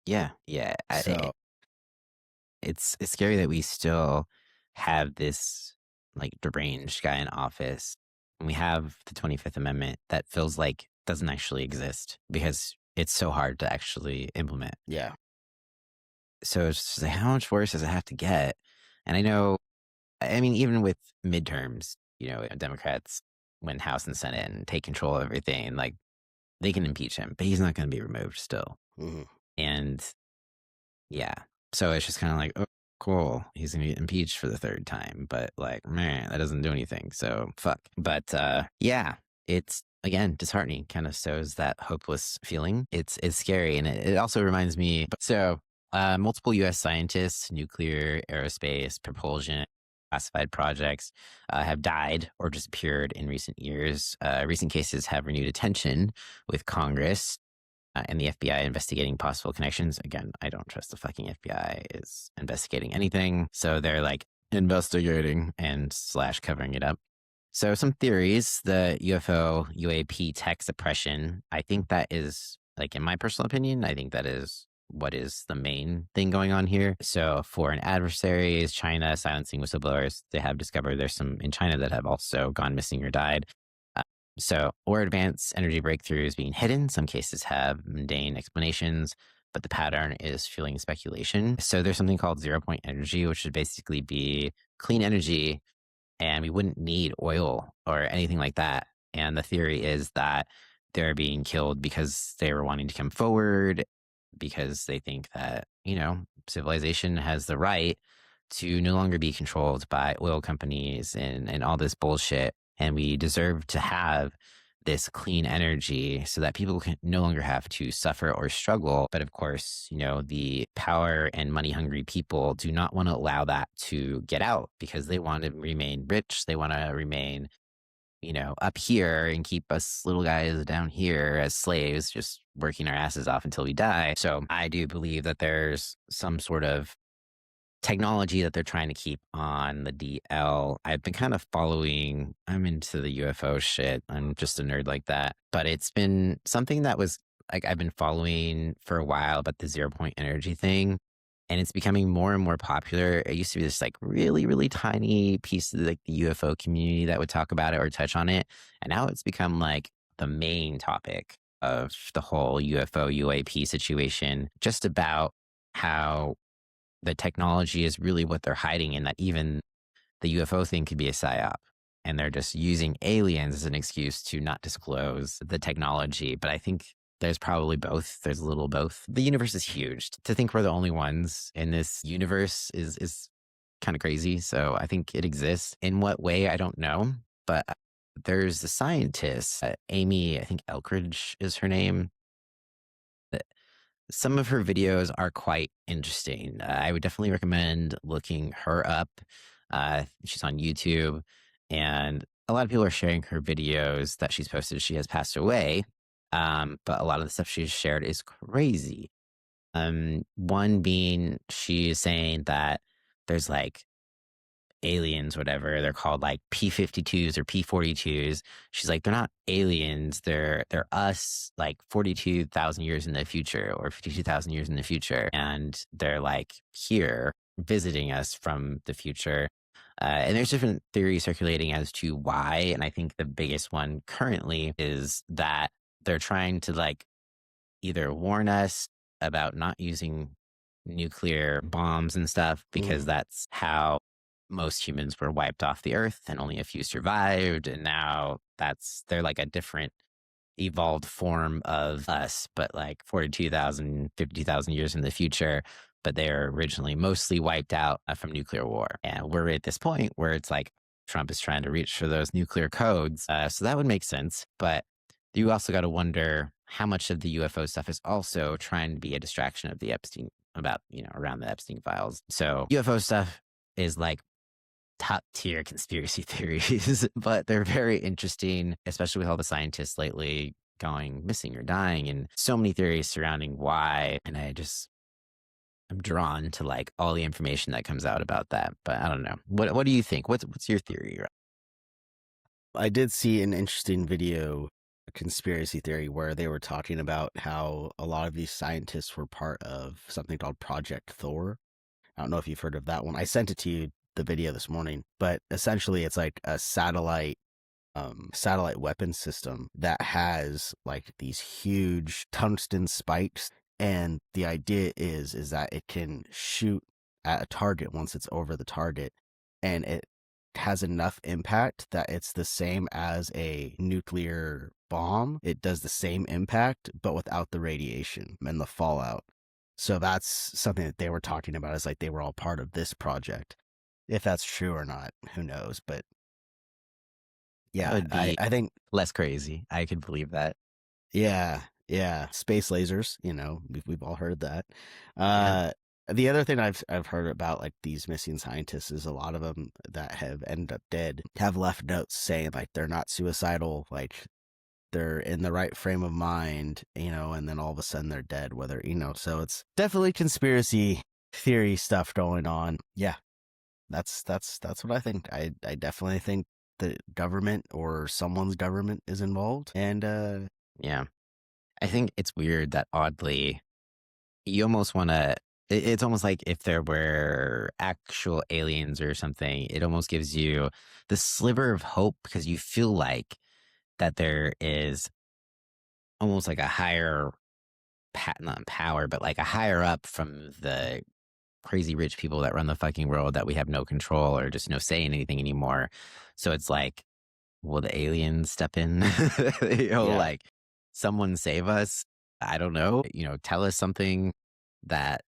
Yeah, yeah. So It's scary that we still have this like deranged guy in office. And we have the 25th Amendment that feels like doesn't actually exist because it's so hard to actually implement. yeah. So it's just like, how much worse does it have to get? And I know, I mean, even with midterms, Democrats win House and Senate and take control of everything, like they can impeach him, but he's not going to be removed still. Hmm. And yeah. So it's just kind of like, oh, cool. He's going to get impeached for the third time. But like, man, that doesn't do anything. So fuck. But yeah, it's again disheartening, kind of shows that hopeless feeling. It's scary. And it also reminds me. So multiple US scientists, nuclear, aerospace, propulsion, classified projects have died or disappeared in recent years. Recent cases have renewed attention with Congress and the FBI investigating possible connections. Again, I don't trust the fucking FBI is investigating anything. So they're like investigating and slash covering it up. So some theories, the UFO, UAP tech suppression, I think that is like, in my personal opinion, I think that is what is the main thing going on here. So foreign adversaries, China silencing whistleblowers, they have discovered there's some in China that have also gone missing or died. Or advanced energy breakthroughs being hidden. Some cases have mundane explanations, but the pattern is fueling speculation. So there's something called 0 point energy, which would basically be clean energy, and we wouldn't need oil or anything like that. And the theory is that they're being killed because they were wanting to come forward, because they think that, civilization has the right to no longer be controlled by oil companies and all this bullshit. And we deserve to have this clean energy so that people can no longer have to suffer or struggle. But of course, the power and money hungry people do not want to allow that to get out because they want to remain rich. They want to remain, up here and keep us little guys down here as slaves, just working our asses off until we die. So I do believe that there's some sort of technology that they're trying to keep on the DL. I've been kind of following, I'm into the UFO shit. I'm just a nerd like that. But it's been something that was like I've been following for a while about the 0 point energy thing. And it's becoming more and more popular. It used to be this like really, really tiny piece of like the UFO community that would talk about it or touch on it. And now it's become like the main topic of the whole UFO UAP situation, just about how the technology is really what they're hiding, and that even the UFO thing could be a psyop. And they're just using aliens as an excuse to not disclose the technology. But I think there's probably both. There's a little both. The universe is huge. To think we're the only ones in this universe is kind of crazy. So I think it exists. In what way, I don't know. But there's a scientist, Amy, I think Elkridge is her name. Some of her videos are quite interesting. I would definitely recommend looking her up. She's on YouTube, and a lot of people are sharing her videos that she's posted. She has passed away, but a lot of the stuff she's shared is crazy. One being she's saying that there's like aliens, whatever they're called, like P-52s or P-42s. She's like, they're not aliens. They're us, like 42,000 years in the future or 52,000 years in the future, and they're like here visiting us from the future. And there's different theories circulating as to why, and I think the biggest one currently is that they're trying to like either warn us about not using nuclear bombs and stuff because that's how most humans were wiped off the earth and only a few survived. And now they're like a different evolved form of us, but like 42,000, 50,000 years in the future. But they were originally mostly wiped out from nuclear war. And we're at this point where it's like Trump is trying to reach for those nuclear codes. So that would make sense. But you also got to wonder how much of the UFO stuff is also trying to be a distraction of the Epstein around the Epstein files. So UFO stuff is like top tier conspiracy theories, but they're very interesting, especially with all the scientists lately going missing or dying and so many theories surrounding why. And I'm drawn to like all the information that comes out about that. But I don't know. What do you think? What's your theory? I did see an interesting video, a conspiracy theory, where they were talking about how a lot of these scientists were part of something called Project Thor. I don't know if you've heard of that one. I sent it to you, the video, this morning, but essentially it's like a satellite weapon system that has like these huge tungsten spikes, and the idea is that it can shoot at a target once it's over the target, and it has enough impact that it's the same as a nuclear bomb. It does the same impact but without the radiation and the fallout. So that's something that they were talking about, is like they were all part of this project. If that's true or not, who knows? But That yeah, would be I think, less crazy. I could believe that. yeah, space lasers. We've all heard that. Yeah. The other thing I've heard about like these missing scientists is a lot of them that have ended up dead have left notes saying like they're not suicidal, like they're in the right frame of mind, and then all of a sudden they're dead. So it's definitely conspiracy theory stuff going on. Yeah, that's what I think. I definitely think the government or someone's government is involved, and Yeah. I think it's weird that oddly, you almost want to. It's almost like if there were actual aliens or something, it almost gives you the sliver of hope because you feel like that there is almost like a higher, not power, but like a higher up from the crazy rich people that run the fucking world that we have no control or just no say in anything anymore. So it's like, will the aliens step in? yeah, Like someone save us? I don't know. Tell us something that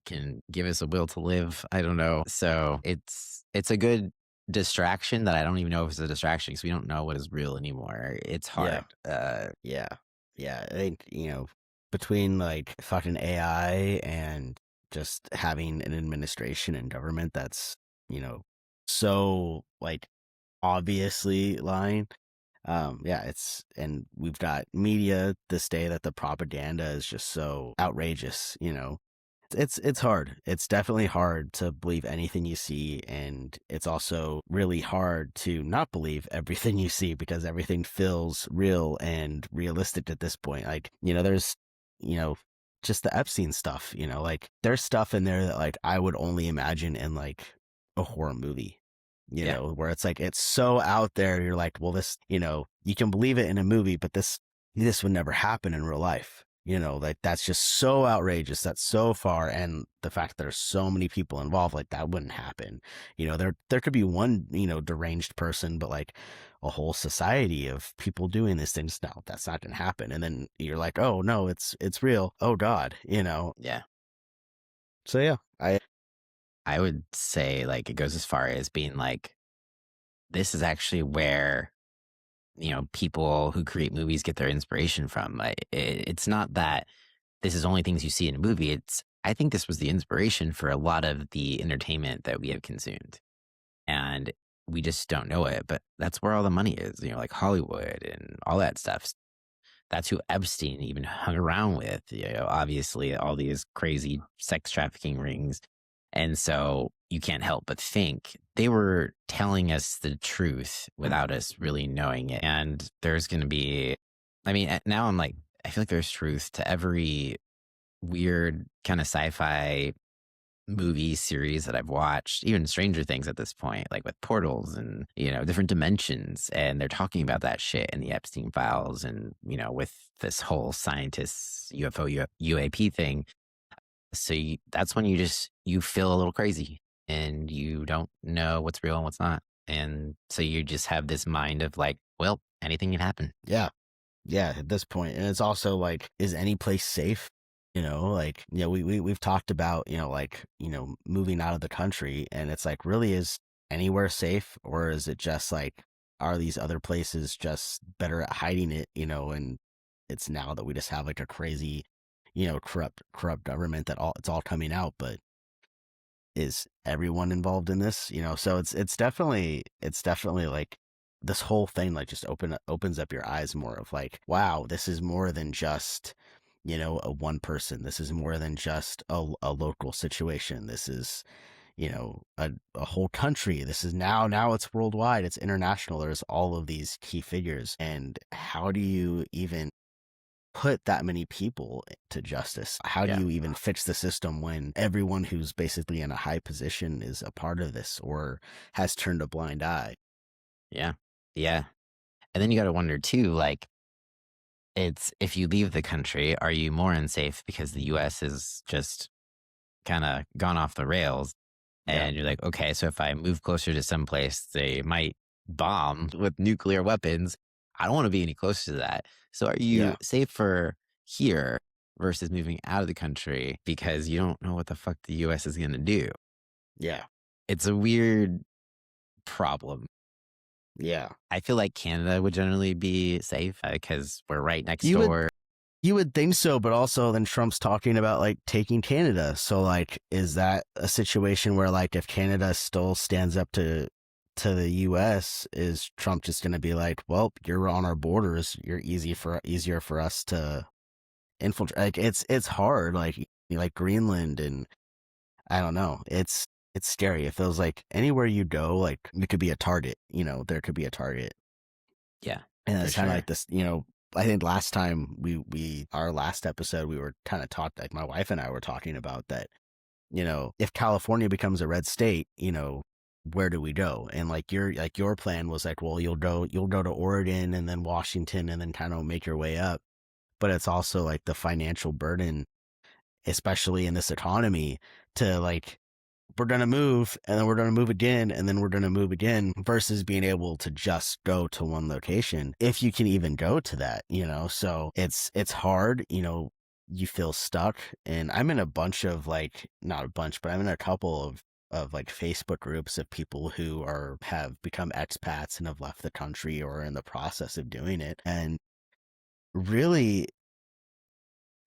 can give us a will to live. I don't know. So it's a good distraction that I don't even know if it's a distraction because we don't know what is real anymore. It's yeah, hard. yeah, yeah. I think between like fucking AI and just having an administration and government that's so like obviously lying. And we've got media this day that the propaganda is just so outrageous. It's hard. It's definitely hard to believe anything you see, and it's also really hard to not believe everything you see because everything feels real and realistic at this point. Like, there's you know just the Epstein stuff, like there's stuff in there that like I would only imagine in like a horror movie, Yeah. where it's like it's so out there. You're like, well, this, you can believe it in a movie, but this would never happen in real life. Like that's just so outrageous. That's so far. And the fact that there's so many people involved, like that wouldn't happen. There could be one, deranged person, but like a whole society of people doing these things. No, that's not going to happen. And then you're like, oh no, it's real. Oh God. Yeah. So yeah, I would say like it goes as far as being like, this is actually where, people who create movies get their inspiration from. Like, it's not that this is only things you see in a movie. I think this was the inspiration for a lot of the entertainment that we have consumed. And we just don't know it, but that's where all the money is, like Hollywood and all that stuff. That's who Epstein even hung around with, obviously all these crazy sex trafficking rings. And so you can't help but think they were telling us the truth without us really knowing it. And there's going to be, I mean, now I'm like, I feel like there's truth to every weird kind of sci-fi movie series that I've watched, even Stranger Things at this point, like with portals and, different dimensions. And they're talking about that shit in the Epstein files and, with this whole scientists, UFO, UAP thing. So that's when you feel a little crazy and you don't know what's real and what's not. And so you just have this mind of like, well, anything can happen. yeah, yeah, at this point. And it's also like, is any place safe? We've talked about, moving out of the country, and it's like, really, is anywhere safe? Or is it just like, are these other places just better at hiding it, and it's now that we just have like a crazy, corrupt government that it's all coming out, but is everyone involved in this? So it's definitely like this whole thing like just opens up your eyes more of like, wow, this is more than just a one person. This is more than just a local situation. This is a whole country. This is now it's worldwide, it's international. There's all of these key figures, and how do you even put that many people to justice? How do you even fix the system when everyone who's basically in a high position is a part of this or has turned a blind eye? Yeah. Yeah. And then you got to wonder too, like, it's if you leave the country, are you more unsafe because the US has just kind of gone off the rails? And you're like, okay, so if I move closer to some place, they might bomb with nuclear weapons. I don't want to be any closer to that. So are you safer here versus moving out of the country because you don't know what the fuck the US is going to do? Yeah. It's a weird problem. Yeah. I feel like Canada would generally be safe because we're right next You would- door. You would think so, but also then Trump's talking about like taking Canada. So like, is that a situation where like if Canada still stands up to the US, is Trump just going to be like, well, you're on our borders, you're easier for us to infiltrate? Like it's hard, like Greenland, and I don't know. It's scary. It feels like anywhere you go, like it could be a target. There could be a target. Yeah. And it's kind of like this, I think last time our last episode, we were kind of talked, like my wife and I were talking about that, if California becomes a red state, where do we go? And like your plan was like, well, you'll go to Oregon and then Washington and then kind of make your way up. But it's also like the financial burden, especially in this economy, to like, we're going to move and then we're going to move again and then we're going to move again, versus being able to just go to one location. If you can even go to that, so it's hard, you feel stuck. And I'm in a bunch of like, not a bunch, but I'm in a couple of like Facebook groups of people who have become expats and have left the country or are in the process of doing it. And really,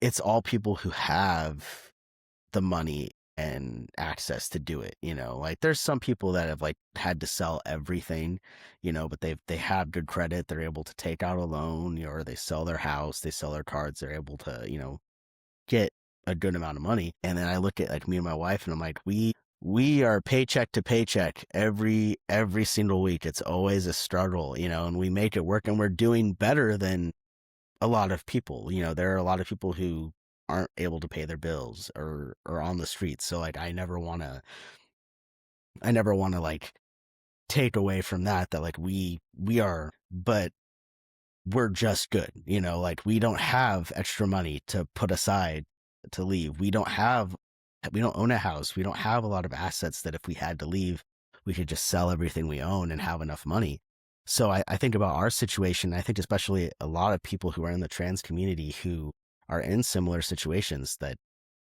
it's all people who have the money and access to do it. Like there's some people that have like had to sell everything, but they have good credit, they're able to take out a loan, or they sell their house, they sell their cards, they're able to get a good amount of money. And then I look at like me and my wife and I'm like, we are paycheck to paycheck every single week. It's always a struggle, and we make it work, and we're doing better than a lot of people. There are a lot of people who aren't able to pay their bills or on the streets. So like, I never want to like take away from that like we are, but we're just good. Like we don't have extra money to put aside to leave. We don't own a house. We don't have a lot of assets that if we had to leave, we could just sell everything we own and have enough money. So I think about our situation. I think especially a lot of people who are in the trans community who are in similar situations that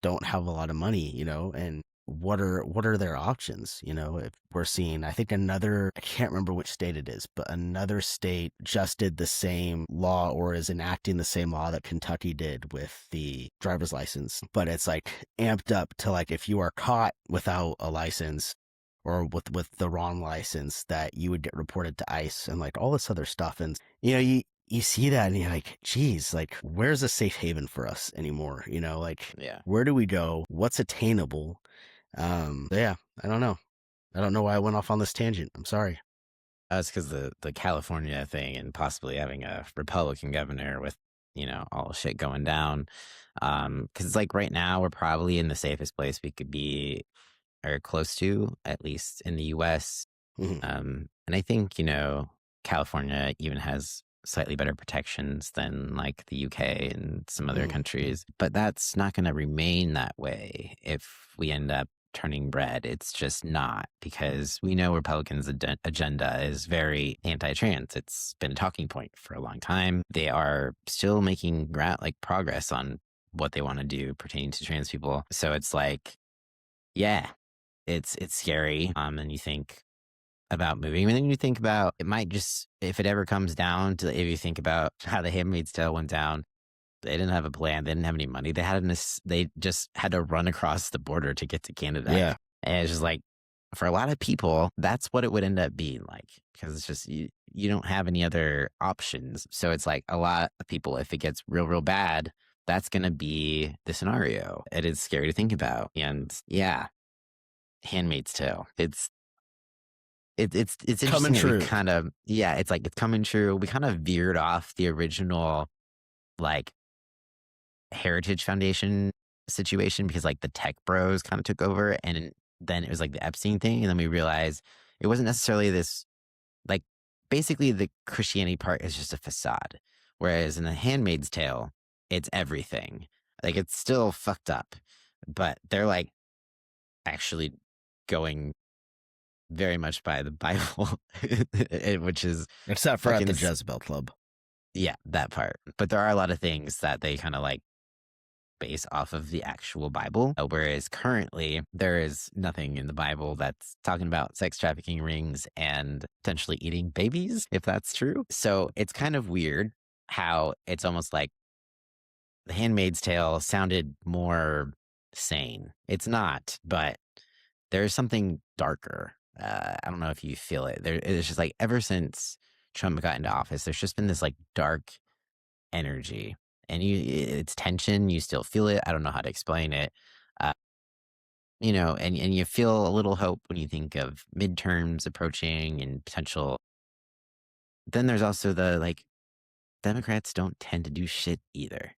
don't have a lot of money, and what are their options? If we're seeing, I think I can't remember which state it is, but another state just did the same law or is enacting the same law that Kentucky did with the driver's license. But it's like amped up to like, if you are caught without a license or with the wrong license, that you would get reported to ICE and like all this other stuff. And, you see that and you're like, geez, like, where's a safe haven for us anymore? Like, Yeah. where do we go? What's attainable? Yeah, I don't know. I don't know why I went off on this tangent. I'm sorry. That's because the California thing and possibly having a Republican governor with, all shit going down. Because it's like right now we're probably in the safest place we could be or close to, at least in the US. Mhm. And I think, California even has slightly better protections than like the UK and some other Mhm. countries. But that's not going to remain that way if we end up turning red. It's just not, because we know Republicans' agenda is very anti-trans. It's been a talking point for a long time. They are still making progress on what they want to do pertaining to trans people. So it's like, yeah, it's scary. And you think about moving, and then you think about it might just, if it ever comes down to, if you think about how the Handmaid's Tale went down, they didn't have a plan. They didn't have any money. They just had to run across the border to get to Canada. Yeah. And it's just like, for a lot of people, that's what it would end up being like, because it's just, you don't have any other options. So it's like a lot of people, if it gets real, real bad, that's going to be the scenario. It is scary to think about. And yeah, Handmaid's Tale. It's Coming interesting that we true. kind of, it's like, it's coming true. We kind of veered off the original like Heritage Foundation situation because like the tech bros kind of took over, and then it was like the Epstein thing, and then we realized it wasn't necessarily this, like, basically the Christianity part is just a facade, whereas in the Handmaid's Tale it's everything. Like, it's still fucked up, but they're like actually going very much by the Bible, which is Except for at fucking the Jezebel Club. yeah, that part. But there are a lot of things that they kind of like base off of the actual Bible, whereas currently there is nothing in the Bible that's talking about sex trafficking rings and potentially eating babies, if that's true. So it's kind of weird how it's almost like The Handmaid's Tale sounded more sane. It's not, but there's something darker. I don't know if you feel it. It's just like, ever since Trump got into office, there's just been this like dark energy, and it's tension. You still feel it. I don't know how to explain it. Uh, and you feel a little hope when you think of midterms approaching and potential. Then there's also the like, Democrats don't tend to do shit either.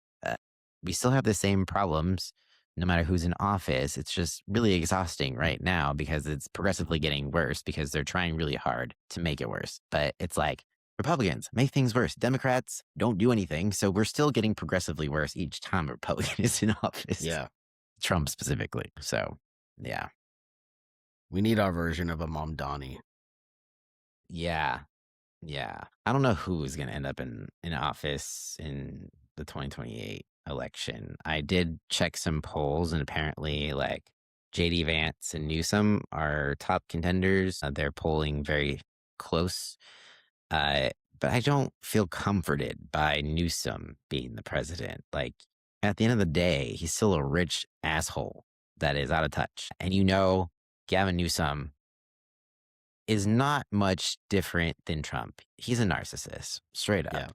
We still have the same problems no matter who's in office. It's just really exhausting right now because it's progressively getting worse because they're trying really hard to make it worse. But it's like, Republicans make things worse. Democrats don't do anything. So we're still getting progressively worse each time a Republican is in office. Yeah. Trump specifically. So, yeah. We need our version of a Mom Donnie. Yeah. Yeah. I don't know who is going to end up in office in the 2028 election. I did check some polls, and apparently like JD Vance and Newsom are top contenders. They're polling very close. But I don't feel comforted by Newsom being the president. Like, at the end of the day, he's still a rich asshole that is out of touch. And Gavin Newsom is not much different than Trump. He's a narcissist, straight up. Yeah.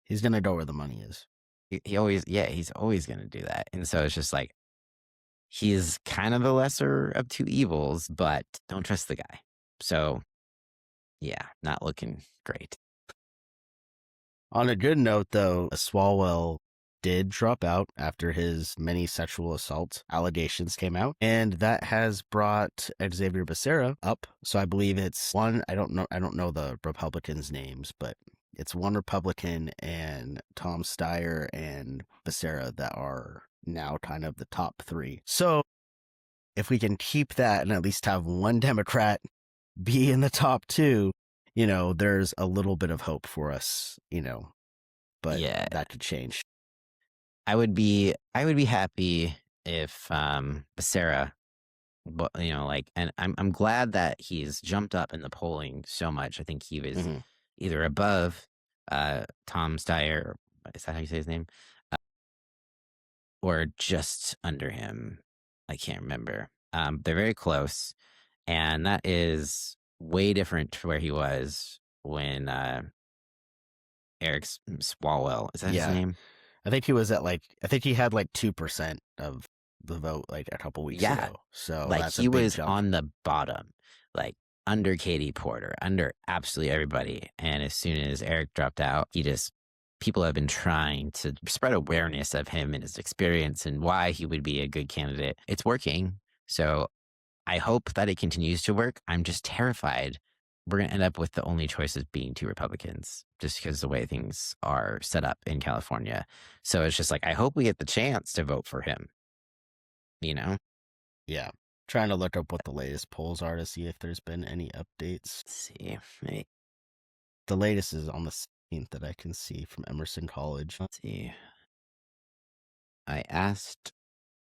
He's going to go where the money is. He's always going to do that. And so it's just like, he's kind of the lesser of two evils, but don't trust the guy. So yeah, not looking great. On a good note, though, Swalwell did drop out after his many sexual assault allegations came out, and that has brought Xavier Becerra up. So I believe it's one. I don't know the Republicans' names, but It's one Republican and Tom Steyer and Becerra that are now kind of the top three. So if we can keep that and at least have one Democrat be in the top two, there's a little bit of hope for us, but Yeah, that could change. I would be happy if Becerra, but and I'm glad that he's jumped up in the polling so much. I think he was Mm-hmm. either above Tom Steyer, is that how you say his name? Or just under him. I can't remember. They're very close, and that is way different to where he was when Eric Swalwell, is that his Yeah. name? I think he had like 2% of the vote like a couple weeks Yeah, ago. So like that's a he big was jump. on the bottom, like under Katie Porter, under absolutely everybody. And as soon as Eric dropped out, people have been trying to spread awareness of him and his experience and why he would be a good candidate. It's working. So I hope that it continues to work. I'm just terrified we're going to end up with the only choices being two Republicans just because the way things are set up in California. So it's just like, I hope we get the chance to vote for him, you know? Yeah. Trying to look up what the latest polls are to see if there's been any updates. Let's see. Maybe. The latest is on the 16th that I can see from Emerson College. Let's see. I asked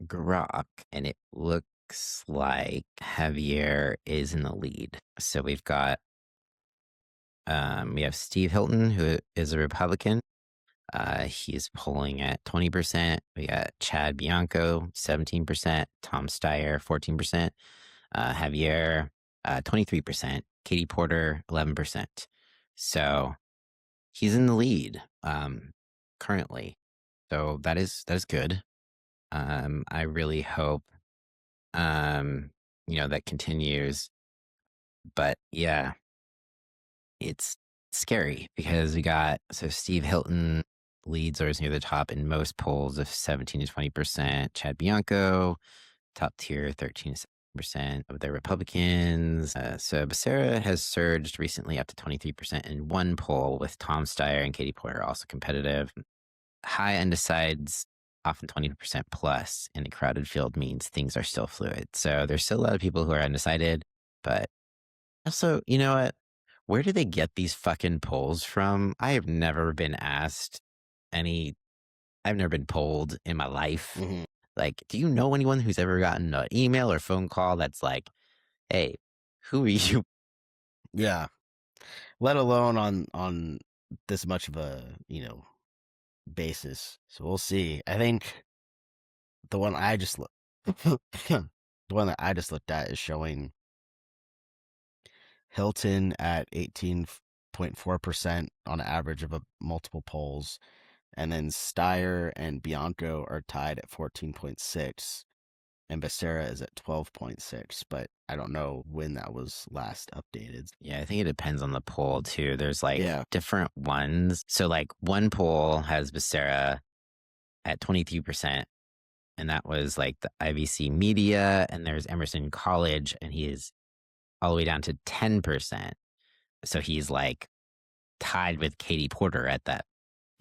Grok, and it looks like Javier is in the lead. So we have Steve Hilton, who is a Republican. He's polling at 20%. We got Chad Bianco, 17%. Tom Steyer, 14%. Javier, 23%. Katie Porter, 11%. So he's in the lead currently. So that is good. I really hope that continues. But yeah, it's scary because Steve Hilton leads or is near the top in most polls of 17 to 20%. Chad Bianco, top tier, 13 to 7% of the Republicans. So Becerra has surged recently up to 23% in one poll, with Tom Steyer and Katie Porter also competitive. High undecideds, often 20% plus in a crowded field, means things are still fluid. So there's still a lot of people who are undecided, but also, you know what? Where do they get these fucking polls from? I've never been polled in my life. Mm-hmm. Like, do you know anyone who's ever gotten an email or phone call that's like, hey, who are you? Yeah. Let alone on this much of a, basis. So we'll see. I think the one I just the one that I just looked at is showing Hilton at 18.4% on average of multiple polls, and then Steyer and Bianco are tied at 14.6, and Becerra is at 12.6. But I don't know when that was last updated. Yeah, I think it depends on the poll too. There's like Yeah. different ones. So like one poll has Becerra at 23%, and that was like the IVC Media, and there's Emerson College, and he is all the way down to 10%. So he's like tied with Katie Porter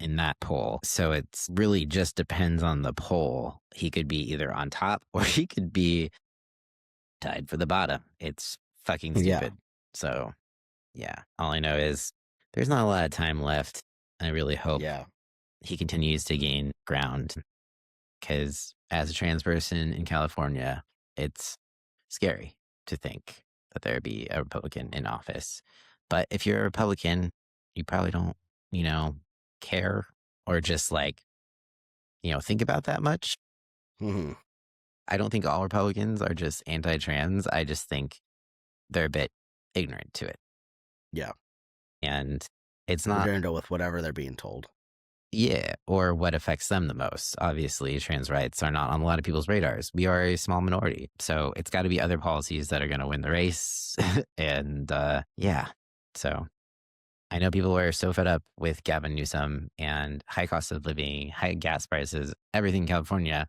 in that poll. So it's really just depends on the poll. He could be either on top or he could be tied for the bottom. It's fucking stupid. Yeah. So yeah, all I know is there's not a lot of time left. I really hope he continues to gain ground, because as a trans person in California, it's scary to think that there be a Republican in office. But if you're a Republican, you probably don't, care or just think about that much. Mm-hmm. I don't think all Republicans are just anti-trans. I just think they're a bit ignorant to it. Yeah. And it's They're not, going to go with whatever they're being told. yeah, or what affects them the most. Obviously, trans rights are not on a lot of people's radars. We are a small minority. So it's got to be other policies that are going to win the race. And yeah, so I know people are so fed up with Gavin Newsom and high cost of living, high gas prices, everything in California.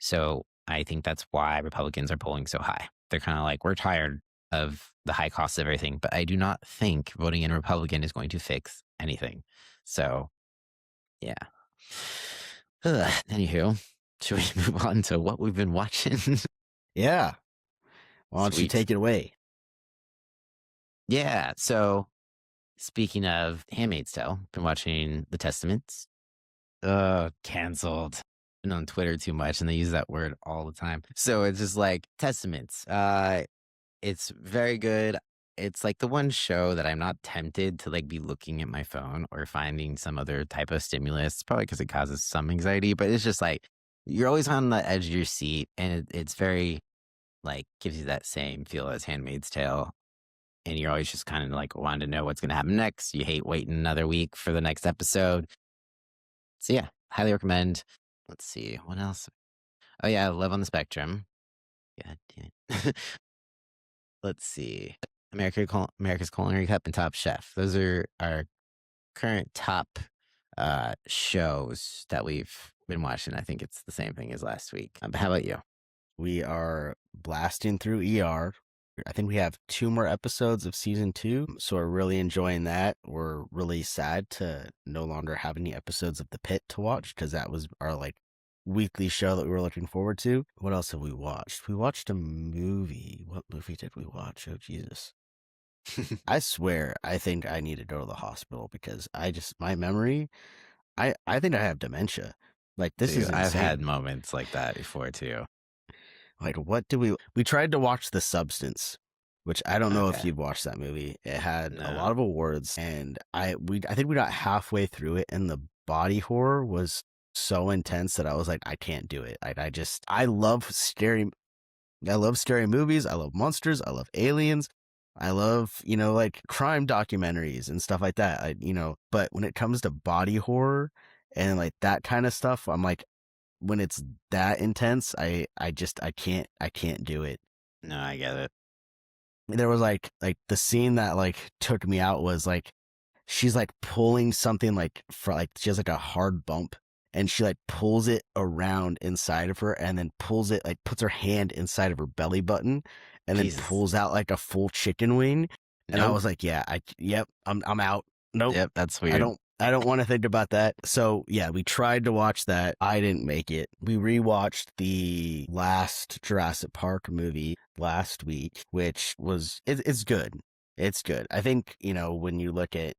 So I think that's why Republicans are polling so high. They're kind of like, we're tired of the high cost of everything. But I do not think voting in Republican is going to fix anything. So yeah. Anywho, should we move on to what we've been watching? Yeah. Why don't you Sweet. take it away? Yeah. So speaking of Handmaid's Tale, been watching The Testaments. Canceled. Been on Twitter too much, and they use that word all the time. So it's just like Testaments. It's very good. It's like the one show that I'm not tempted to like be looking at my phone or finding some other type of stimulus. Probably because it causes some anxiety, but it's just like you're always on the edge of your seat, and it's very like gives you that same feel as Handmaid's Tale. And you're always just kind of like wanting to know what's going to happen next. You hate waiting another week for the next episode. So yeah, highly recommend. Let's see what else. Oh yeah, Love on the Spectrum. God damn it. Let's see. America's Culinary Cup and Top Chef. Those are our current top shows that we've been watching. I think it's the same thing as last week. But how about you? We are blasting through ER. I think we have 2 more episodes of season 2, so we're really enjoying that. We're really sad to no longer have any episodes of The Pit to watch because that was our like weekly show that we were looking forward to. What else have we watched? We watched a movie. What movie did we watch? Oh Jesus. I swear, I think I need to go to the hospital because my memory, I think I have dementia. Like this Dude, is I've had insane. moments like that before too. Like, what do we tried to watch The Substance, which I don't know if Okay. you'd watched that movie. It had a lot No. of awards, and I think we got halfway through it, and the body horror was so intense that I was like, I can't do it. I love scary movies. I love monsters. I love aliens. I love, like crime documentaries and stuff like that. But when it comes to body horror and like that kind of stuff, I'm like, when it's that intense, I can't do it. No, I get it. There was like the scene that like took me out was like she's like pulling something like for like she has like a hard bump and she like pulls it around inside of her and then pulls it like puts her hand inside of her belly button and then Jesus. pulls out like a full chicken wing. And I Nope. was like, yeah, yep, I'm out. Nope. Yep, that's I weird. don't I don't want to think about that. So yeah, we tried to watch that. I didn't make it. We rewatched the last Jurassic Park movie last week, which was it's good. It's good. I think, when you look at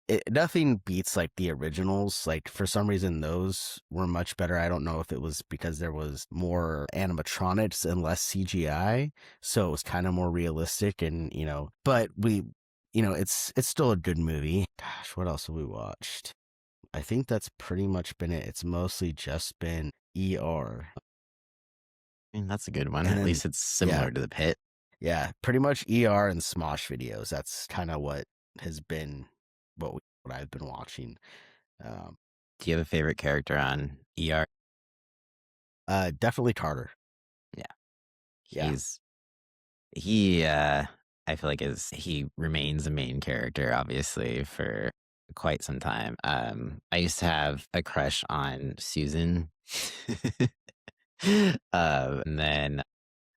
it, nothing beats like the originals. Like for some reason those were much better. I don't know if it was because there was more animatronics and less CGI, so it was kind of more realistic and, but it's still a good movie. Gosh, what else have we watched? I think that's pretty much been it. It's mostly just been ER. I mean, that's a good one. And At then least it's yeah, similar to The Pit. yeah, pretty much ER and Smosh videos. That's kind of what has been what I've been watching. Um, Do you have a favorite character on ER? Definitely Carter. Yeah. Yeah. I feel like he remains a main character, obviously, for quite some time. I used to have a crush on Susan. And then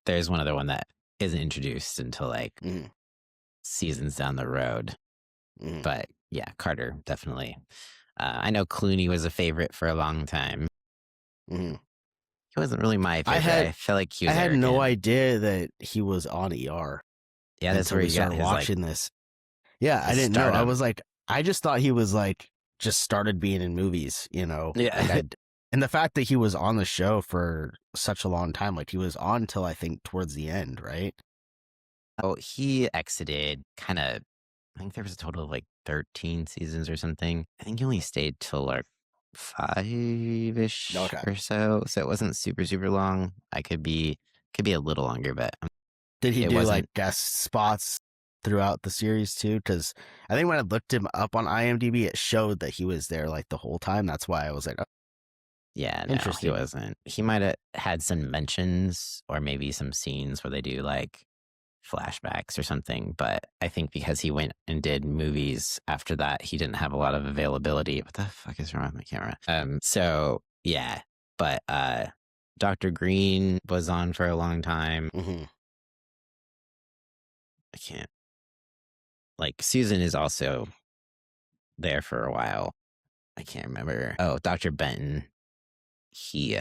there's one other one that isn't introduced until like Mm-hmm. seasons down the road. Mm-hmm. But yeah, Carter, definitely. I know Clooney was a favorite for a long time. Mm-hmm. He wasn't really my I favorite. I had felt like he I was had no arrogant. idea that he was on ER Yeah, that's until where we he got started his like watching this. Yeah, I his didn't know. I was stardom. like, I just thought he was like just started being in movies, Like Yeah. and the fact that he was on the show for such a long time, like he was on till I think towards the end, right? Oh, he exited kind of, I think there was a total of like 13 seasons or something. I think he only stayed till like 5-ish Okay. or so. So it wasn't super, super long. Could be a little longer, but Did he it do like wasn't. guest spots throughout the series too? Because I think when I looked him up on IMDb, it showed that he was there like the whole time. That's why I was like, oh, Yeah, no, he interesting. wasn't. He might have had some mentions or maybe some scenes where they do like flashbacks or something. But I think because he went and did movies after that, he didn't have a lot of availability. What the fuck is wrong with my camera? So yeah, but Dr. Green was on for a long time. Mm-hmm. I can't like Susan is also there for a while. I can't remember. Oh, Dr. Benton. He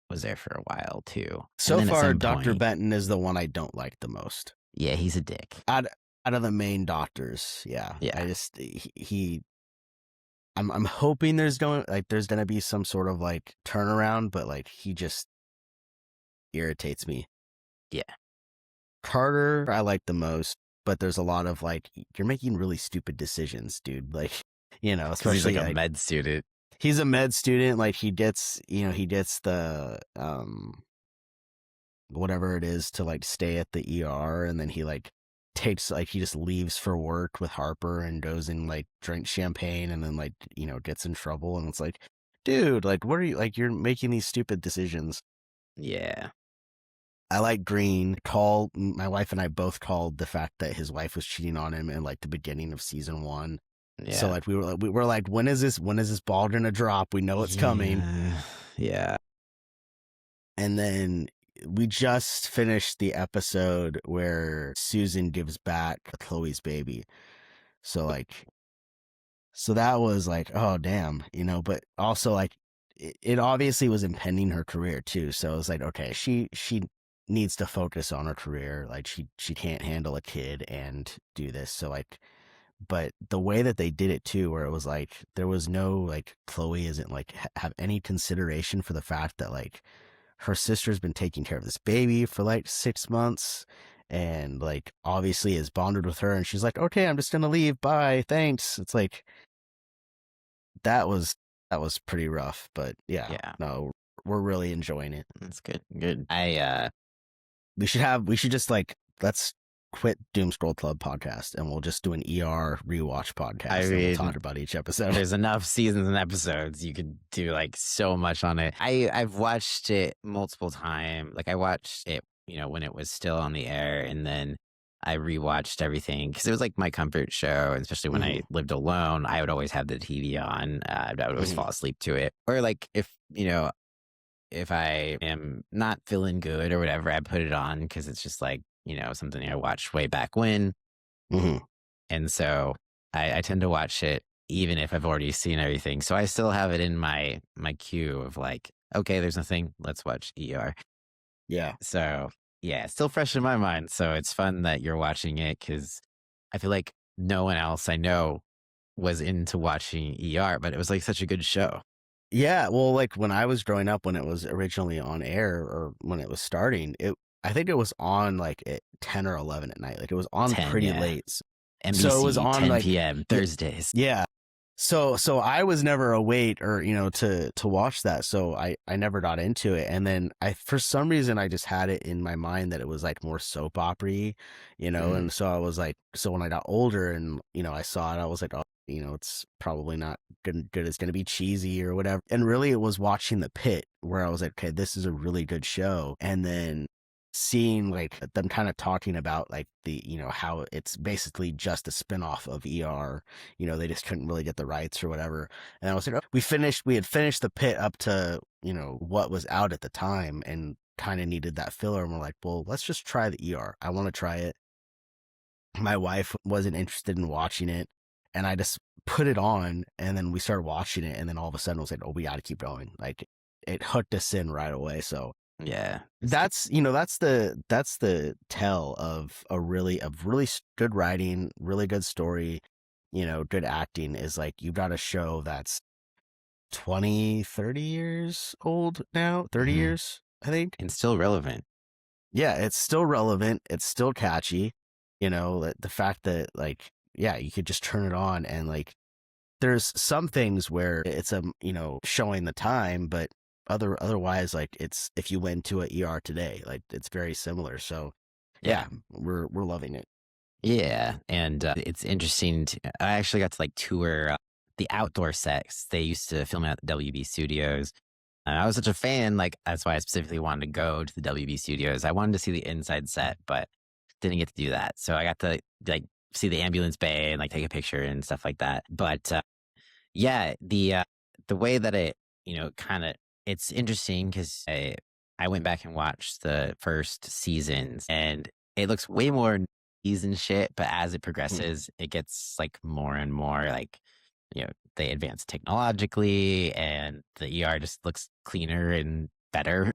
was there for a while too. And So then at far, some Dr. point, Benton is the one I don't like the most. yeah, he's a dick. Out of the main doctors, yeah. Yeah. I just I'm hoping there's gonna be some sort of like turnaround, but like he just irritates me. Yeah. Carter, I like the most, but there's a lot of like you're making really stupid decisions, dude. Like, Because he's especially like a like med student. he's a med student. Like he gets the whatever it is to like stay at the ER, and then he like he just leaves for work with Harper and goes and like drinks champagne, and then like gets in trouble, and it's like, dude, like what are you like? You're making these stupid decisions. Yeah. I like Green. My wife and I both called the fact that his wife was cheating on him in like the beginning of season 1. So Yeah. like we were like, when is this ball gonna drop? We know it's coming. Yeah. And then we just finished the episode where Susan gives back Chloe's baby. So like, so that was like, oh damn, but also like it obviously was impending her career too. So it was like, okay, she needs to focus on her career. Like she can't handle a kid and do this. So like, but the way that they did it too, where it was like there was no like Chloe isn't like have any consideration for the fact that like her sister's been taking care of this baby for like 6 months, and like obviously is bonded with her, and she's like, okay, I'm just gonna leave, bye, thanks. It's like that was pretty rough, but yeah, Yeah. no, we're really enjoying it. That's good. Good. We should just like, let's quit Doom Scroll Club podcast and we'll just do an ER rewatch podcast, and we'll talk about each episode. There's enough seasons and episodes. You could do like so much on it. I've watched it multiple times. Like I watched it, when it was still on the air, and then I rewatched everything because it was like my comfort show. And especially when I lived alone, I would always have the TV on. I would always fall asleep to it. Or like if I am not feeling good or whatever, I put it on because it's just like, something I watched way back when. And so I tend to watch it even if I've already seen everything. So I still have it in my queue of like, okay, there's nothing, let's watch ER. Yeah. So yeah, it's still fresh in my mind. So it's fun that you're watching it because I feel like no one else I know was into watching ER, but it was like such a good show. Yeah, well, like when I was growing up, when it was originally on air or when it was starting, I think it was on like at 10 or 11 at night. Like it was on 10, pretty yeah. late. NBC, so it was on 10 like p.m. Thursdays. Yeah. So I was never awake or to watch that, so I never got into it. And then for some reason I just had it in my mind that it was like more soap opera-y, and so I was like, so when I got older and I saw it, I was like, oh, it's probably not good, it's going to be cheesy or whatever. And really it was watching The Pit where I was like, okay, this is a really good show. And then seeing like them kind of talking about like the how it's basically just a spinoff of ER, they just couldn't really get the rights or whatever. And I was like, oh, we had finished The Pit up to what was out at the time and kind of needed that filler, and we're like, well, let's just try the ER. I want to try it. My wife wasn't interested in watching it, and I just put it on, and then we started watching it, and then all of a sudden I was like, oh, we got to keep going. Like it hooked us in right away. So yeah, that's the tell of a really good writing, really good story, good acting, is like you got a show that's 20-30 years old now, 30 years, I think, and still relevant. Yeah, it's still relevant, it's still catchy, the fact that like, yeah, you could just turn it on and like there's some things where it's showing the time, but otherwise, like it's, if you went to a ER today, like it's very similar. So yeah, we're loving it. Yeah, and it's interesting. I actually got to like tour the outdoor sets. They used to film at the WB studios. And I was such a fan, like that's why I specifically wanted to go to the WB studios. I wanted to see the inside set, but didn't get to do that. So I got to like see the ambulance bay and like take a picture and stuff like that. But yeah, the way that it, kind of, it's interesting because I went back and watched the first seasons, and it looks way more season shit. But as it progresses, it gets like more and more like they advance technologically and the ER just looks cleaner and better.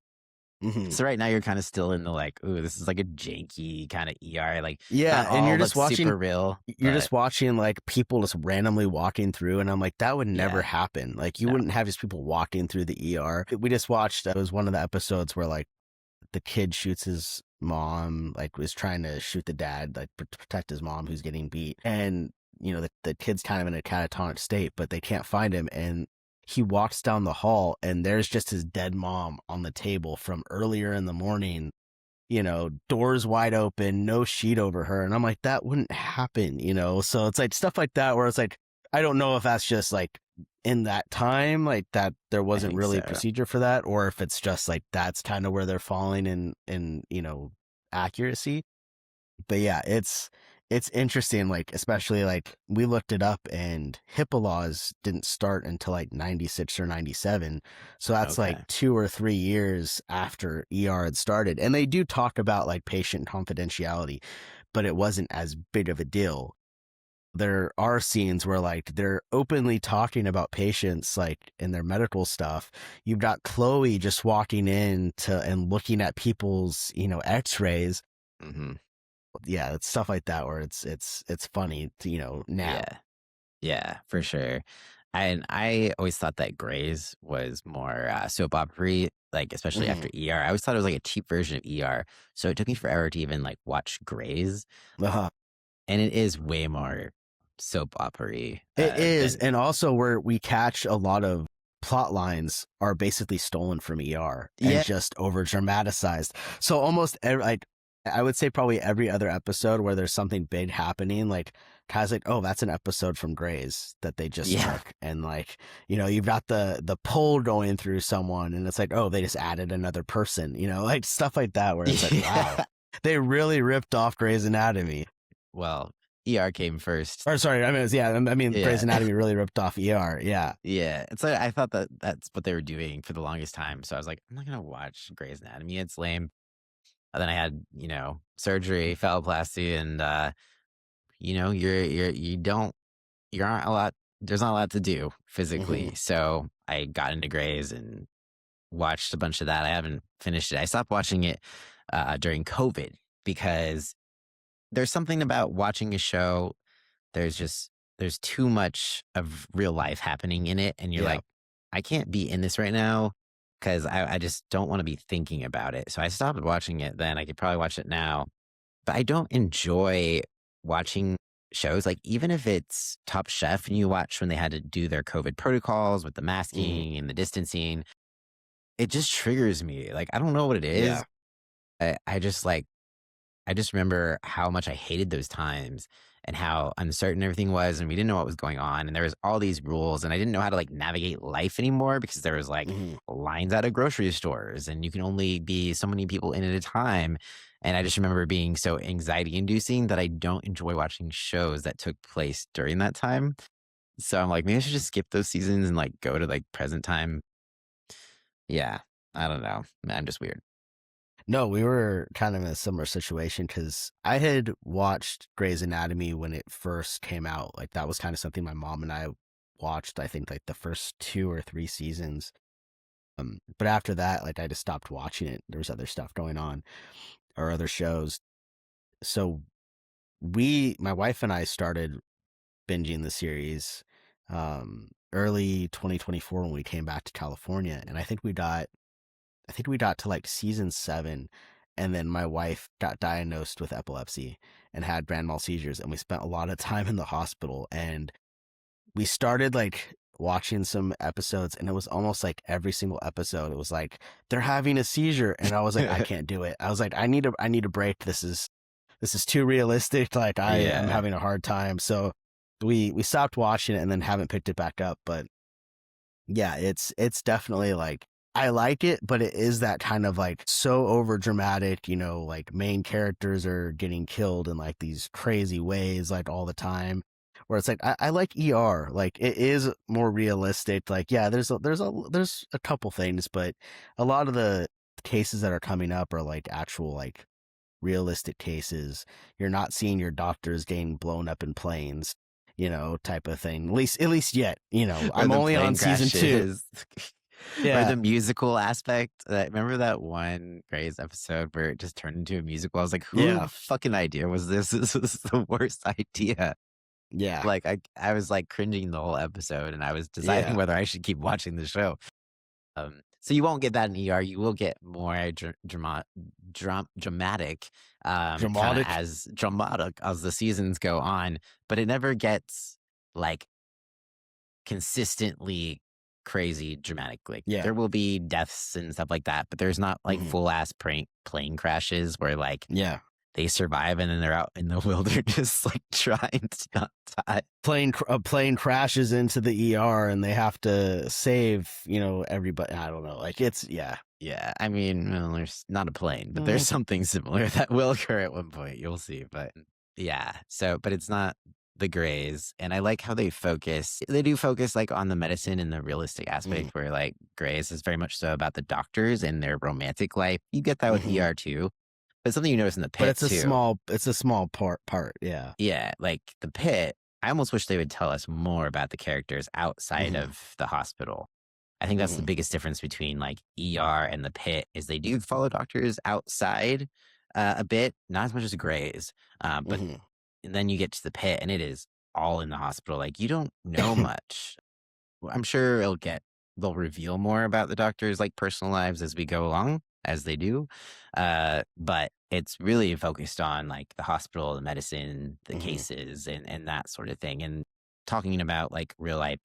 Mhm. So right now you're kind of still in the like, ooh, this is like a janky kind of ER. Like Yeah, not and all looks super real, you're but just watching, like, people just randomly walking through, and I'm like, "That would never yeah, happen." Like, you no, wouldn't have just people walking through the ER. We just watched it was one of the episodes where, like, the kid shoots his mom, like, was trying to shoot the dad, like, to protect his mom who's getting beat, and, the kid's kind of in a catatonic state, but they can't find him, and he walks down the hall, and there's just his dead mom on the table from earlier in the morning, doors wide open, no sheet over her. And I'm like, that wouldn't happen. So it's like stuff like that where it's like, I don't know if that's just like in that time, like that there I wasn't think really a so. procedure for that, or if it's just like that's kind of where they're falling in accuracy. But yeah, it's interesting, like, especially like we looked it up and HIPAA laws didn't start until like 96 or 97. So that's like Okay. 2 or 3 years after ER had started. And they do talk about like patient confidentiality, but it wasn't as big of a deal. There are scenes where like they're openly talking about patients like in their medical stuff. You've got Chloe just walking in to and looking at people's, x-rays. Hmm. Yeah, it's stuff like that where it's funny to, now. Yeah. Yeah, for sure. And I always thought that Grey's was more soap opera, like especially Hmm. after ER. I always thought it was like a cheap version of ER. So it took me forever to even like watch Grey's, Uh-huh. and it is way more soap opera It is, than and also where we catch a lot of plot lines are basically stolen from ER and yeah, just over dramatized. So almost like I would say probably every other episode where there's something big happening, like Kai's like, oh, that's an episode from Grey's that they just yeah, took, and like you've got the pole going through someone, and it's like, oh, they just added another person, like stuff like that where it's like, wow, yeah. they really ripped off Grey's Anatomy. Well, ER came first. Or sorry, Grey's Yeah, Anatomy really ripped off ER. Yeah. yeah. It's like I thought that that's what they were doing for the longest time. So I was like, I'm not gonna watch Grey's Anatomy. It's lame. And then I had surgery, phalloplasty, and you don't you're not a lot there's not a lot to do Hmm. physically. So I got into Grays and watched a bunch of that. I haven't finished it. I stopped watching it during COVID because there's something about watching a show. There's just there's too much of real life happening in it, and you're Yeah. like, I can't be in this right now because I just don't want to be thinking about it. So I stopped watching it. Then I could probably watch it now, but I don't enjoy watching shows, like, even if it's Top Chef and you watch when they had to do their COVID protocols with the Hmm. masking and the distancing, it just triggers me. Like, I don't know what it Yeah. is. I just remember how much I hated those times and how uncertain everything was, and we didn't know what was going on, and there was all these rules, and I didn't know how to, like, navigate life anymore because there was, like, Hmm. lines out of grocery stores, and you can only be so many people in at a time, and I just remember being so anxiety-inducing that I don't enjoy watching shows that took place during that time. So I'm like, "Maybe I should just skip those seasons and, like, go to, like, present time." Yeah. I don't know. I'm just weird. No, we were kind of in a similar situation because I had watched Grey's Anatomy when it first came out. Like that was kind of something my mom and I watched. I think like the first 2 or 3 seasons. But after that, like I just stopped watching it. There was other stuff going on or other shows. So my wife and I started binging the series early 2024 when we came back to California, and I think we got to like season 7, and then my wife got diagnosed with epilepsy and had grand mal seizures, and we spent a lot of time in the hospital. And we started like watching some episodes, and it was almost like every single episode it was like they're having a seizure, and I was like, I can't do it. I was like, I need a break. This is too realistic. Like I am Yeah. having a hard time. So we stopped watching it and then haven't picked it back up. But yeah, it's definitely like I like it, but it is that kind of like so over dramatic, like main characters are getting killed in like these crazy ways, like all the time. Where it's like I like ER, like it is more realistic. Like yeah, there's a couple things, but a lot of the cases that are coming up are like actual like realistic cases. You're not seeing your doctors getting blown up in planes. type of thing. At least yet, Or I'm the only on plane season 2. crashes. Or Yeah. the musical aspect. Remember that one Grey's episode where it just turned into a musical? I was like, who Yeah. fucking idea was this? This was the worst idea. Yeah. Like I was like cringing the whole episode, and I was deciding Yeah. whether I should keep watching the show. So you won't get that in ER. You will get more dramatic, kind of Dramatic. as dramatic as the seasons go on, but it never gets like consistently crazy dramatic. Like Yeah. there will be deaths and stuff like that, but there's not like Mhm. full ass plane crashes where like Yeah. they survive and then they're out in the wilderness like trying to not die. A plane crashes into the ER and they have to save, everybody. I don't know. Like it's yeah. Yeah, I mean, well, there's not a plane, but there's Mhm. something similar that will occur at one point. You'll see, but yeah. So, but it's not the Greys, and I like how they focus. They do focus like on the medicine and the realistic aspect, Mhm. where like Greys is very much so about the doctors and their romantic life. You get that with Mhm. ER too, but something you notice in the But Pit too. it's a small part. Yeah. Yeah, like the Pit. I almost wish they would tell us more about the characters outside Mhm. of the hospital. I think that's the Mhm. biggest difference between like ER and the Pit is they do follow doctors outside a bit, not as much as Grey's, but Mhm. and then you get to the Pit and it is all in the hospital. Like you don't know much. Well, I'm sure they'll reveal more about the doctors' like personal lives as we go along, as they do. But it's really focused on like the hospital, the medicine, the Mhm. cases, and that sort of thing, and talking about like real life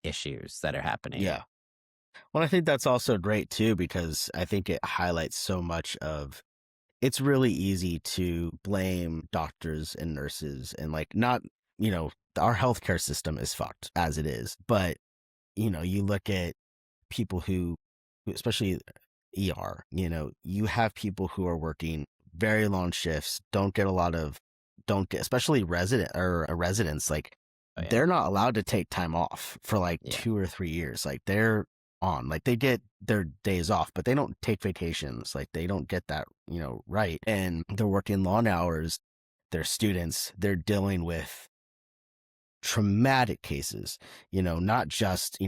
issues that are happening. Yeah. Well, I think that's also great too because I think it highlights so much of it's really easy to blame doctors and nurses and like not, our healthcare system is fucked as it is. But, you look at people especially ER, you have people who are working very long shifts, don't get, especially residents, like Oh yeah, they're not allowed to take time off for like yeah, 2 or 3 years. Like they're on, like they get their days off, but they don't take vacations. Like they don't get that, right. And they're working long hours. They're students. They're dealing with traumatic cases, not just,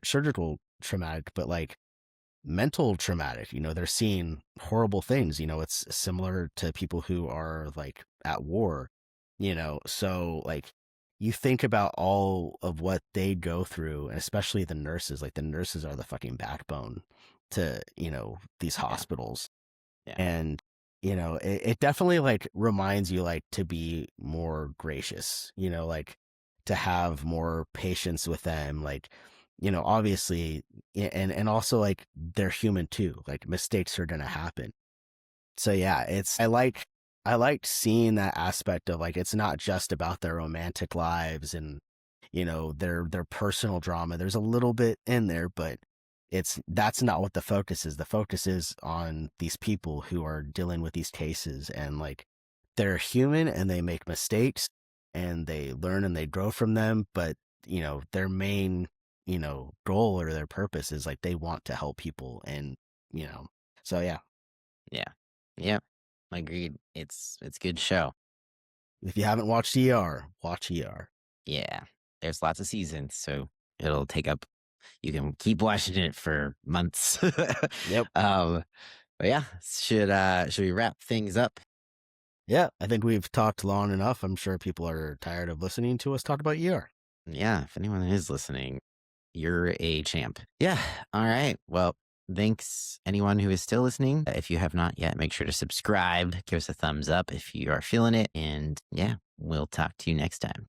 surgical traumatic, but like mental traumatic. They're seeing horrible things. It's similar to people who are like at war, so like you think about all of what they go through, and especially the nurses. Like the nurses are the fucking backbone to, these yeah, hospitals. yeah, And, it definitely like reminds you like to be more gracious, like to have more patience with them. Like, obviously, and also like they're human too. Like mistakes are gonna happen. So yeah, I like seeing that aspect of like it's not just about their romantic lives and their personal drama. There's a little bit in there, but that's not what the focus is. The focus is on these people who are dealing with these cases, and like they're human and they make mistakes and they learn and they grow from them, but their main goal or their purpose is like they want to help people. And so yeah, yeah, yeah. Agreed. It's a good show. if you haven't watched watch Yeah, there's lots of seasons, so it'll take up. You can keep watching it for months. Yep. um, but yeah, should we wrap things up? Yeah, I think we've talked long enough. I'm sure people are tired of listening to us talk about Yeah, if anyone is listening, you're a champ. Yeah. All right. Well, thanks anyone who is still listening. If you have not yet, make sure to subscribe, give us a thumbs up if you are feeling it. And yeah, we'll talk to you next time.